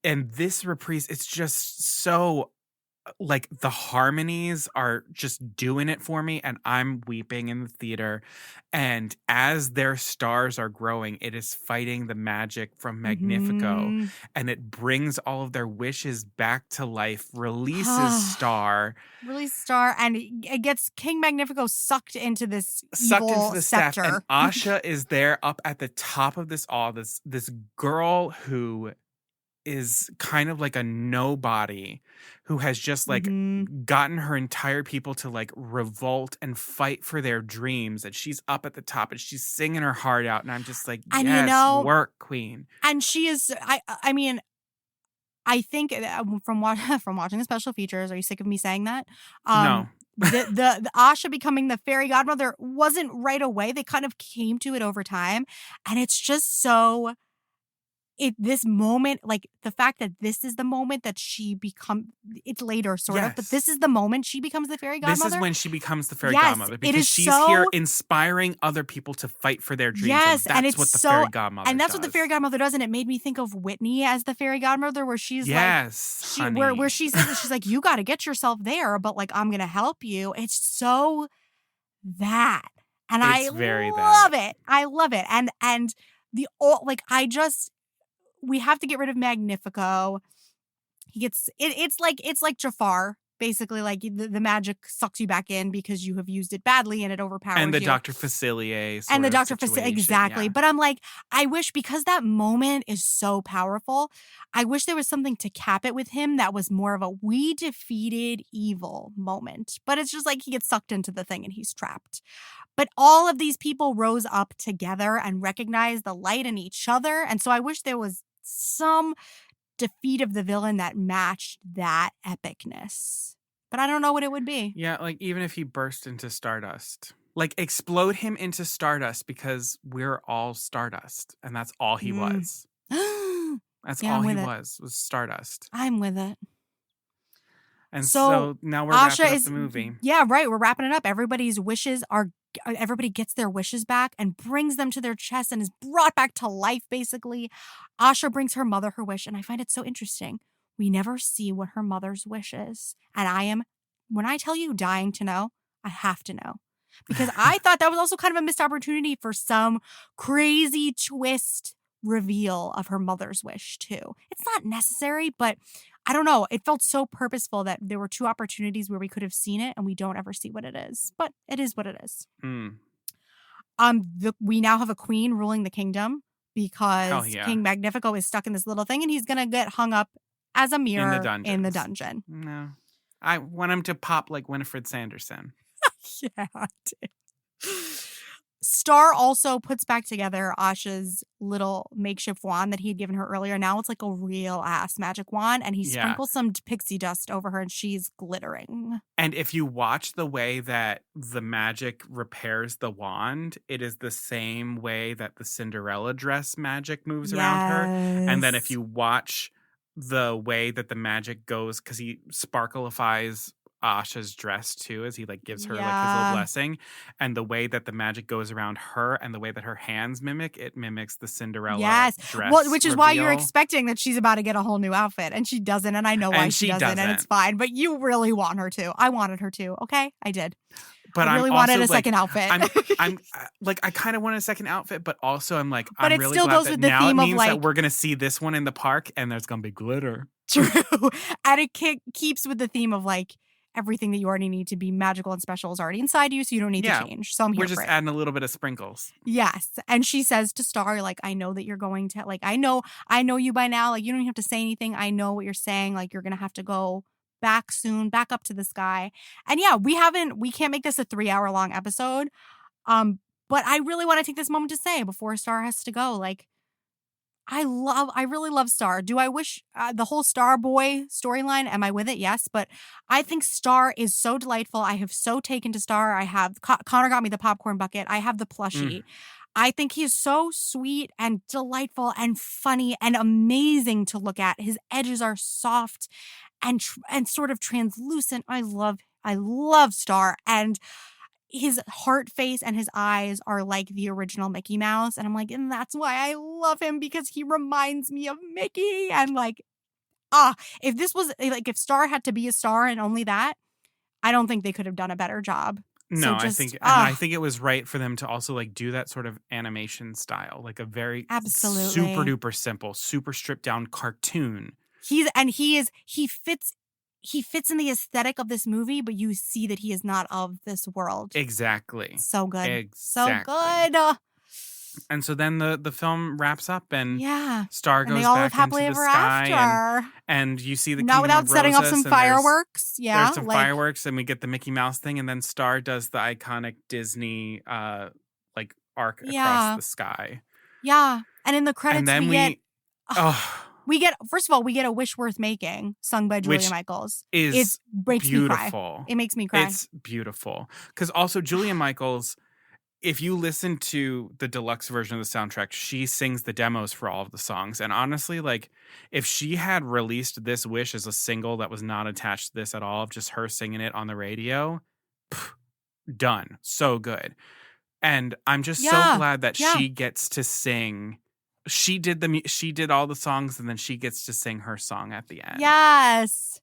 And this reprise, it's just so, like, the harmonies are just doing it for me, and I'm weeping in the theater. And as their stars are growing, it is fighting the magic from Magnifico, and it brings all of their wishes back to life. Releases Star, and it gets King Magnifico sucked into this evil scepter. And Asha is there up at the top of this this girl who is kind of like a nobody, who has just like gotten her entire people to like revolt and fight for their dreams, and she's up at the top and she's singing her heart out, and I'm just like, yes, work, queen. And she is, I mean, I think from watching the special features, are you sick of me saying that? No. the Asha becoming the fairy godmother wasn't right away. They kind of came to it over time, and it's just so. This moment, like the fact that this is the moment that she it's later sort of, but this is the moment she becomes the fairy godmother. This is when she becomes the fairy godmother, because she's here inspiring other people to fight for their dreams. Yes, and that's what the fairy godmother does. And that's what the fairy godmother does, and it made me think of Whitney as the fairy godmother, where she's where she says, she's like, you got to get yourself there, but like, I'm going to help you. It's so that. And I love it. I love it. And we have to get rid of Magnifico. He gets it's like Jafar, basically, like the magic sucks you back in because you have used it badly and it overpowers you. And the Dr. Facilier and the Dr. Facilier, exactly. Yeah. But I'm like, I wish, because that moment is so powerful, I wish there was something to cap it with him that was more of a we defeated evil moment. But it's just like he gets sucked into the thing and he's trapped. But all of these people rose up together and recognized the light in each other. And so I wish there was some defeat of the villain that matched that epicness. But I don't know what it would be. Yeah, like even if he burst into stardust. Like explode him into stardust, because we're all stardust. And that's all he was. That's all he was stardust. I'm with it. And so now we're wrapping up the movie. Yeah, right. We're wrapping it up. Everybody's wishes everybody gets their wishes back and brings them to their chest and is brought back to life, basically. Asha brings her mother her wish, and I find it so interesting. We never see what her mother's wish is. And when I tell you, dying to know, I have to know. Because I thought that was also kind of a missed opportunity for some crazy twist reveal of her mother's wish, too. It's not necessary, but I don't know. It felt so purposeful that there were two opportunities where we could have seen it and we don't ever see what it is. But it is what it is. We now have a queen ruling the kingdom because King Magnifico is stuck in this little thing and he's going to get hung up as a mirror in the dungeon. No. I want him to pop like Winifred Sanderson. Yeah, I did. Star also puts back together Asha's little makeshift wand that he had given her earlier. Now it's like a real ass magic wand, and he sprinkles some pixie dust over her, and she's glittering. And if you watch the way that the magic repairs the wand, it is the same way that the Cinderella dress magic moves around her. And then if you watch the way that the magic goes, because he sparkleifies Asha's dress too, as he like gives her like his little blessing, and the way that the magic goes around her and the way that her hands mimics the Cinderella dress. Well, which is why you're expecting that she's about to get a whole new outfit, and she doesn't, and I know why she doesn't, and it's fine. But you really want her to. I wanted her to. Okay, I did. But I really wanted a second outfit. I'm like, I kind of wanted a second outfit, but also I'm like, but I'm really still glad goes that with the now it theme of means like, that we're gonna see this one in the park, and there's gonna be glitter. True, and it keeps with the theme of like, everything that you already need to be magical and special is already inside you, so you don't need to change. So I'm here for it. We're just adding a little bit of sprinkles. Yes. And she says to Star, like, I know that you're going to, like, I know you by now. Like, you don't even have to say anything. I know what you're saying. Like, you're going to have to go back soon, back up to the sky. And yeah, we can't make this a 3-hour long episode. But I really want to take this moment to say before Star has to go, like, I really love Star. Do I wish the whole Star Boy storyline? Am I with it? Yes. But I think Star is so delightful. I have so taken to Star. I have, Connor got me the popcorn bucket. I have the plushie. I think he is so sweet and delightful and funny and amazing to look at. His edges are soft and sort of translucent. I love Star. And his heart face and his eyes are like the original Mickey Mouse. And I'm like, and that's why I love him, because he reminds me of Mickey. And like, if this was like, if Star had to be a star and only that, I don't think they could have done a better job. No, I think it was right for them to also like do that sort of animation style, like a very super duper simple, super stripped down cartoon. He fits in the aesthetic of this movie, but you see that he is not of this world. Exactly. So good. Exactly. So good. And so then the film wraps up, and Star goes back into the sky, and you see the not without setting off some fireworks. There's some fireworks, and we get the Mickey Mouse thing, and then Star does the iconic Disney like arc across the sky. Yeah, and in the credits, and then we get, first of all, we get a Wish Worth Making sung by Julia Michaels. It makes beautiful. Me cry. It makes me cry. It's beautiful. Because also Julia Michaels, if you listen to the deluxe version of the soundtrack, she sings the demos for all of the songs. And honestly, like, if she had released this Wish as a single that was not attached to this at all, of just her singing it on the radio, done. So good. And I'm just so glad that she gets to sing. She did all the songs, and then she gets to sing her song at the end. Yes.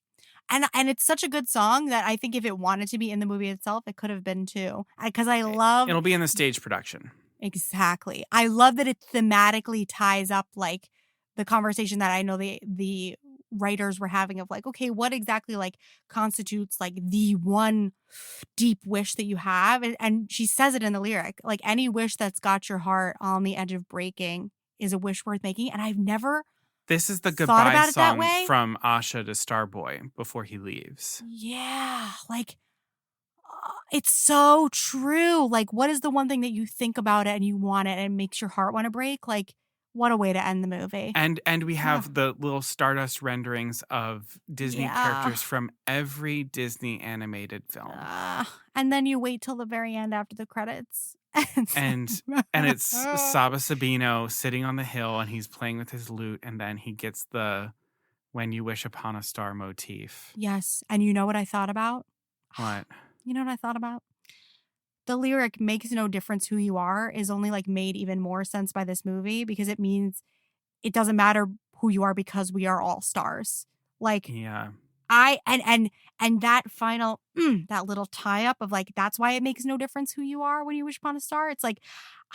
And it's such a good song that I think if it wanted to be in the movie itself, it could have been too. Because I love... It'll be in the stage production. Exactly. I love that it thematically ties up like the conversation that I know the writers were having of like, okay, what exactly like constitutes like the one deep wish that you have? And she says it in the lyric, like any wish that's got your heart on the edge of breaking is a wish worth making. And I've never This is the goodbye song from Asha to Starboy before he leaves. Yeah, like it's so true. Like, what is the one thing that you think about it and you want it and it makes your heart want to break? Like, what a way to end the movie. And we have the little Stardust renderings of Disney characters from every Disney animated film. And then you wait till the very end after the credits. and it's Saba Sabino sitting on the hill, and he's playing with his lute, and then he gets the "When You Wish Upon a Star" motif. Yes. And you know what I thought about? What? You know what I thought about? The lyric "makes no difference who you are" is only like made even more sense by this movie, because it means it doesn't matter who you are because we are all stars. Like, yeah. And that final that little tie up of like, that's why it makes no difference who you are when you wish upon a star. It's like,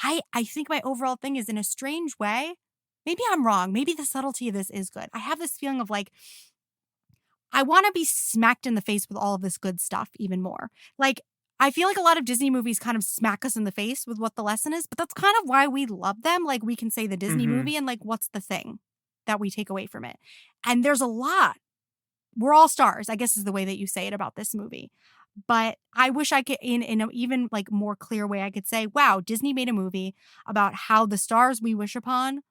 I think my overall thing is, in a strange way, maybe I'm wrong. Maybe the subtlety of this is good. I have this feeling of like, I want to be smacked in the face with all of this good stuff even more. Like, I feel like a lot of Disney movies kind of smack us in the face with what the lesson is, but that's kind of why we love them. Like, we can say the Disney movie and like, what's the thing that we take away from it? And there's a lot. We're all stars, I guess is the way that you say it about this movie. But I wish I could, in an even like more clear way, I could say, wow, Disney made a movie about how the stars we wish upon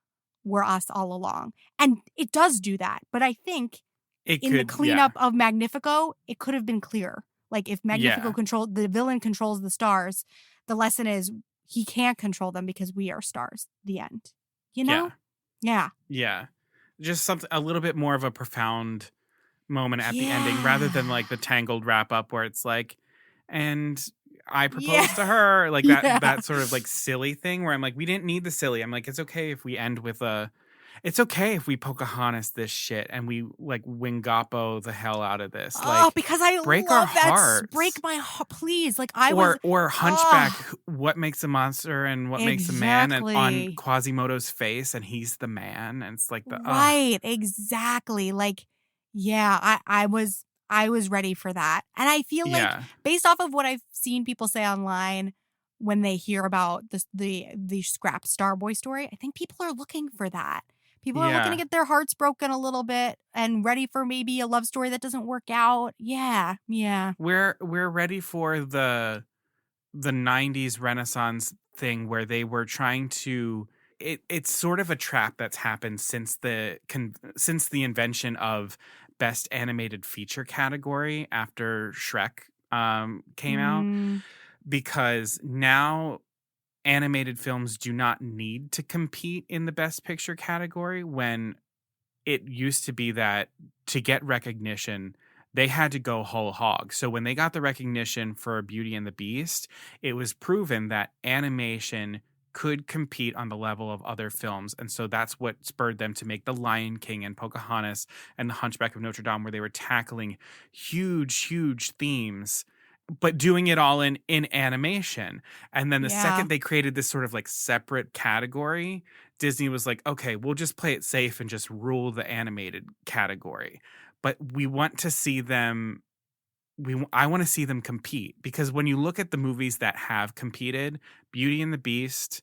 were us all along. And it does do that. But I think It in the could, yeah. cleanup of Magnifico, it could have been clearer. Like if Magnifico the villain controls the stars, the lesson is he can't control them because we are stars. The end. You know? Yeah. Yeah. Just something a little bit more of a profound moment at the ending rather than like the tangled wrap up where it's like, and I proposed to her, like that sort of like silly thing where I'm like, we didn't need the silly. I'm like, it's okay if we end with it's okay if we Pocahontas this shit and we like Wingapo the hell out of this. Like, because I break love our that. hearts. Break my heart, please. Like or Hunchback, what makes a monster and what makes a man, and on Quasimodo's face, and he's the man, and it's like the right, exactly. Like, yeah, I was ready for that, and I feel like based off of what I've seen people say online when they hear about the scrap Starboy story, I think people are looking for that. People are looking to get their hearts broken a little bit and ready for maybe a love story that doesn't work out. Yeah. We're ready for the 90s Renaissance thing where they were trying to it's sort of a trap that's happened since the invention of best animated feature category after Shrek came out, because now animated films do not need to compete in the best picture category, when it used to be that to get recognition they had to go whole hog. So when they got the recognition for Beauty and the Beast, it was proven that animation could compete on the level of other films. And so that's what spurred them to make The Lion King and Pocahontas and The Hunchback of Notre Dame, where they were tackling huge themes, but doing it all in animation. And then the second they created this sort of like separate category, Disney was like, okay, we'll just play it safe and just rule the animated category. But we want to see them, I want to see them compete, because when you look at the movies that have competed, Beauty and the Beast,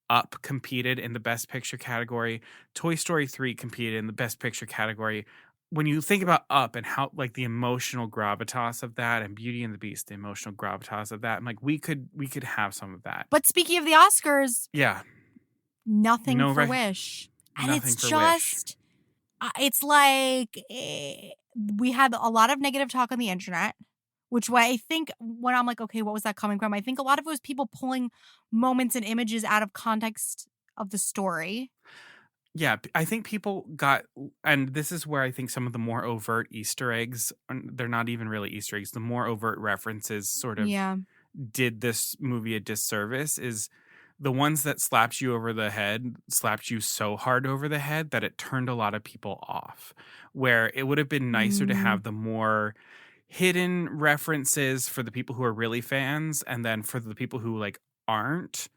Up competed in the Best Picture category, Toy Story 3 competed in the Best Picture category. When you think about Up and how like the emotional gravitas of that, and Beauty and the Beast, the emotional gravitas of that, I'm like, we could have some of that. But speaking of the Oscars, nothing for Wish. And it's just, it's like we had a lot of negative talk on the internet, which I think when I'm like, okay, what was that coming from? I think a lot of it was people pulling moments and images out of context of the story. Yeah, I think people got, and this is where I think some of the more overt Easter eggs, they're not even really Easter eggs, the more overt references sort of did this movie a disservice, is the ones that slapped you so hard over the head that it turned a lot of people off, where it would have been nicer to have the more hidden references for the people who are really fans, and then for the people who like aren't,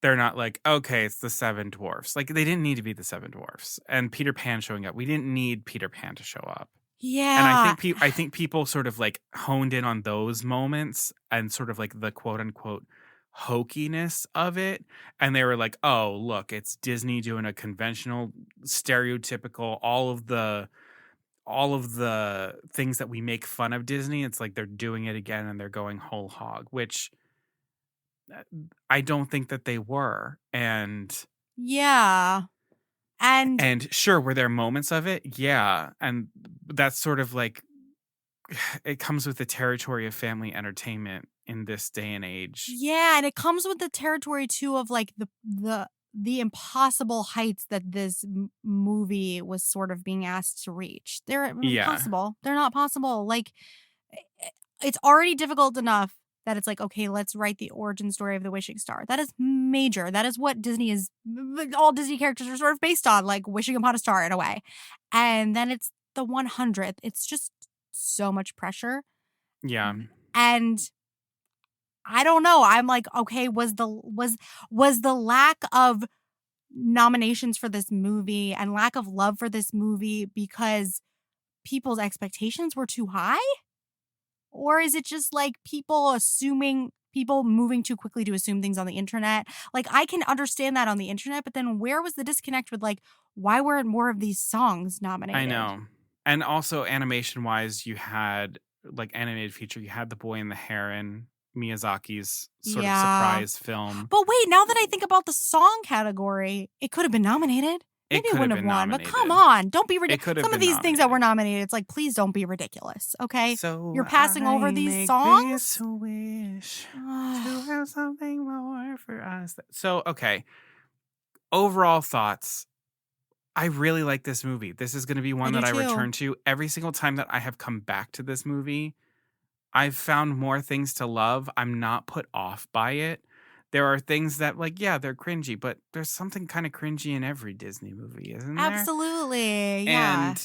they're not like, okay, it's the Seven Dwarfs. Like, they didn't need to be the Seven Dwarfs. And Peter Pan showing up, we didn't need Peter Pan to show up. Yeah. And I think people sort of like honed in on those moments and sort of like the quote unquote hokiness of it, and they were like, oh, look, it's Disney doing a conventional, stereotypical, all of the things that we make fun of Disney, it's like they're doing it again and they're going whole hog, which I don't think that they were. And and sure, were there moments of it? And that's sort of like, it comes with the territory of family entertainment in this day and age. Yeah, and it comes with the territory too of like the impossible heights that this movie was sort of being asked to reach. They're impossible. They're not possible. Like, it's already difficult enough that it's like, okay, let's write the origin story of the wishing star. That is major. That is what Disney is, all Disney characters are sort of based on, like wishing upon a star in a way. And then it's the 100th. It's just so much pressure. Yeah. And I don't know. I'm like, okay, was the lack of nominations for this movie and lack of love for this movie because people's expectations were too high? Or is it just like people moving too quickly to assume things on the internet? Like, I can understand that on the internet, but then where was the disconnect with like, why weren't more of these songs nominated? I know. And also animation wise, you had like animated feature. You had The Boy and the Heron, Miyazaki's sort of Yeah. surprise film. But wait, now that I think about the song category, it could have been nominated. Maybe it wouldn't have won, but come on, don't be ridiculous. Some of these things that were nominated, it's like, please don't be ridiculous, okay? So you're passing over these songs. Wish to have something more for us. So, okay. Overall thoughts. I really like this movie. This is going to be one that I return to every single time that I have come back to this movie. I've found more things to love. I'm not put off by it. There are things that, like, yeah, they're cringy, but there's something kind of cringy in every Disney movie, isn't there? Absolutely, yeah.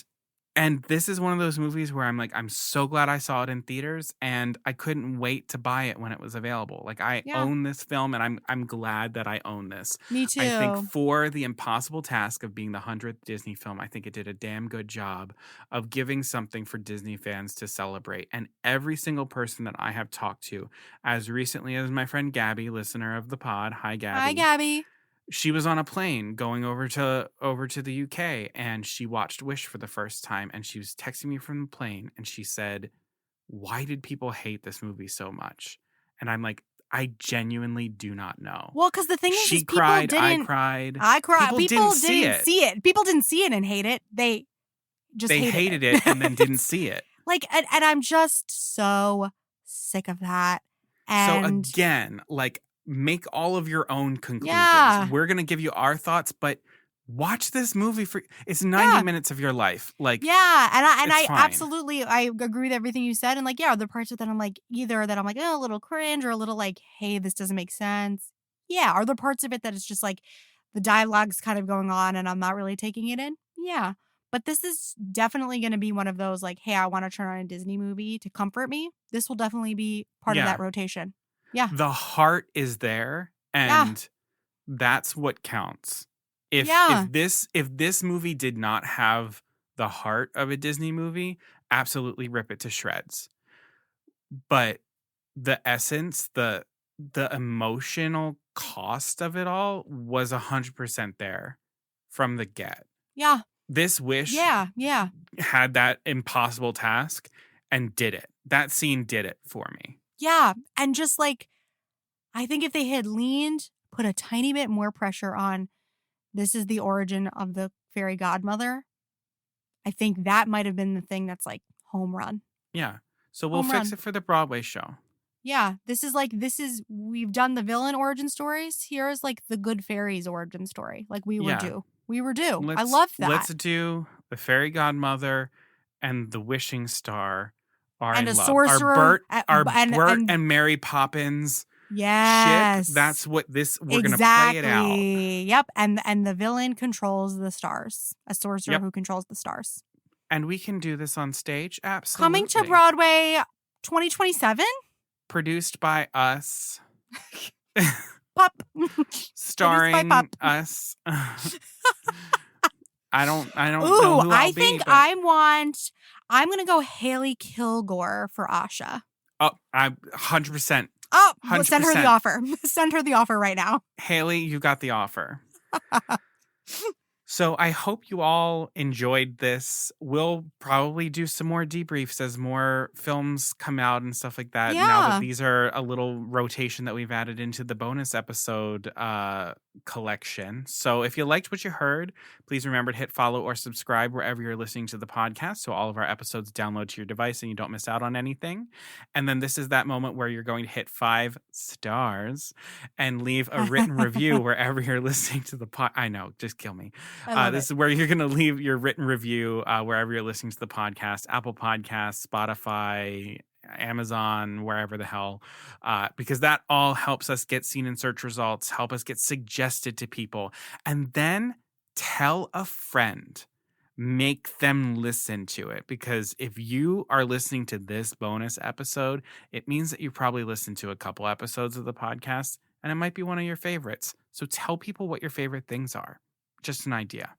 And this is one of those movies where I'm like, I'm so glad I saw it in theaters, and I couldn't wait to buy it when it was available. Like, I own this film, and I'm glad that I own this. Me too. I think for the impossible task of being the 100th Disney film, I think it did a damn good job of giving something for Disney fans to celebrate. And every single person that I have talked to, as recently as my friend Gabby, listener of the pod, hi Gabby. Hi Gabby. She was on a plane going over to the UK, and she watched Wish for the first time, and she was texting me from the plane, and she said, "Why did people hate this movie so much?" And I'm like, I genuinely do not know. Well, because the thing is, she cried, I cried. People didn't see it. People didn't see it and hate it. They just hated it and then didn't see it. Like, and I'm just so sick of that. And so again, like, make all of your own conclusions. Yeah. We're going to give you our thoughts, but watch this movie for it's 90 minutes of your life. Like, yeah. And I absolutely, I agree with everything you said. And like, yeah, the parts that I'm like, either that I'm like, oh, a little cringe or a little like, hey, this doesn't make sense. Yeah. Are there parts of it that it's just like the dialogue's kind of going on and I'm not really taking it in? Yeah. But this is definitely going to be one of those like, hey, I want to turn on a Disney movie to comfort me. This will definitely be part of that rotation. Yeah. The heart is there, and that's what counts. If this movie did not have the heart of a Disney movie, absolutely rip it to shreds. But the essence, the emotional cost of it all was 100% there from the get. Yeah. This Wish had that impossible task and did it. That scene did it for me. Yeah. And just like, I think if they had leaned, put a tiny bit more pressure on, this is the origin of the fairy godmother, I think that might have been the thing that's like home run. Yeah. So we'll fix it for the Broadway show. Yeah. We've done the villain origin stories. Here's like the good fairies origin story. Like we were due. I love that. Let's do the fairy godmother and the wishing star. And a sorcerer. Bert and Mary Poppins. Yes. Ship. That's what we're going to play it out. Yep. And the villain controls the stars. A sorcerer who controls the stars. And we can do this on stage. Absolutely. Coming to Broadway 2027. Produced by us. Pop. Starring us. I don't know who I think I'm going to go Haley Kilgore for Asha. Oh, I'm 100%. Oh, 100%. Send her the offer. Send her the offer right now. Haley, you got the offer. So I hope you all enjoyed this. We'll probably do some more debriefs as more films come out and stuff like that. Yeah. Now that these are a little rotation that we've added into the bonus episode collection. So if you liked what you heard, please remember to hit follow or subscribe wherever you're listening to the podcast, so all of our episodes download to your device and you don't miss out on anything. And then this is that moment where you're going to hit 5 stars and leave a written review wherever you're listening to the pod. I know, just kill me. This is where you're going to leave your written review wherever you're listening to the podcast, Apple Podcasts, Spotify, Amazon, wherever the hell, because that all helps us get seen in search results, help us get suggested to people, and then tell a friend, make them listen to it, because if you are listening to this bonus episode, it means that you probably listened to a couple episodes of the podcast, and it might be one of your favorites. So tell people what your favorite things are. Just an idea.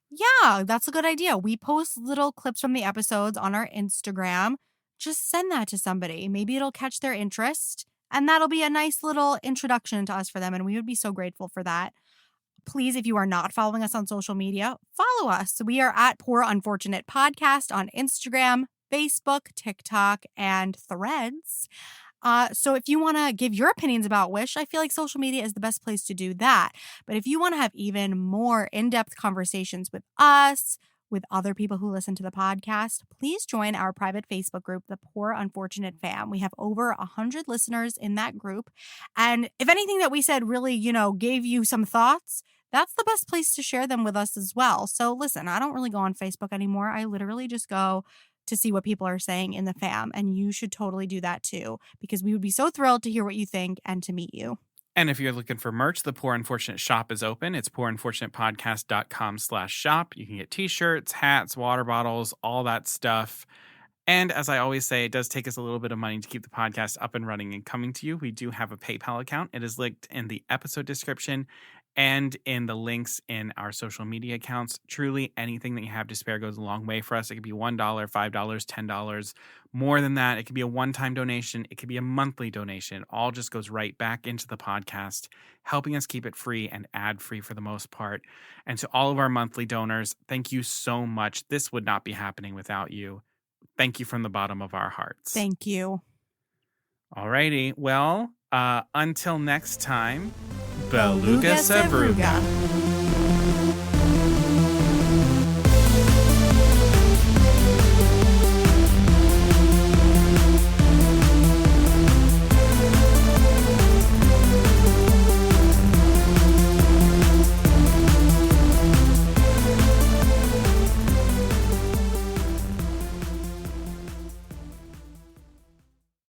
Yeah, that's a good idea. We post little clips from the episodes on our Instagram. Just send that to somebody. Maybe it'll catch their interest, and that'll be a nice little introduction to us for them, and we would be so grateful for that. Please, if you are not following us on social media, follow us. We are at Poor Unfortunate Podcast on Instagram, Facebook, TikTok, and Threads. So if you want to give your opinions about Wish, I feel like social media is the best place to do that. But if you want to have even more in-depth conversations with us, with other people who listen to the podcast, please join our private Facebook group, The Poor Unfortunate Fam. We have over 100 listeners in that group. And if anything that we said really, gave you some thoughts, that's the best place to share them with us as well. So listen, I don't really go on Facebook anymore. I literally just go to see what people are saying in the fam. And you should totally do that too, because we would be so thrilled to hear what you think and to meet you. And if you're looking for merch, the Poor Unfortunate shop is open. It's poorunfortunatepodcast.com/shop. You can get t-shirts, hats, water bottles, all that stuff. And as I always say, it does take us a little bit of money to keep the podcast up and running and coming to you. We do have a PayPal account. It is linked in the episode description and in the links in our social media accounts. Truly, anything that you have to spare goes a long way for us. It could be $1, $5, $10. More than that, it could be a one-time donation. It could be a monthly donation. It all just goes right back into the podcast, helping us keep it free and ad-free for the most part. And to all of our monthly donors, thank you so much. This would not be happening without you. Thank you from the bottom of our hearts. Thank you. All righty. Well, until next time, Beluga Sevruga.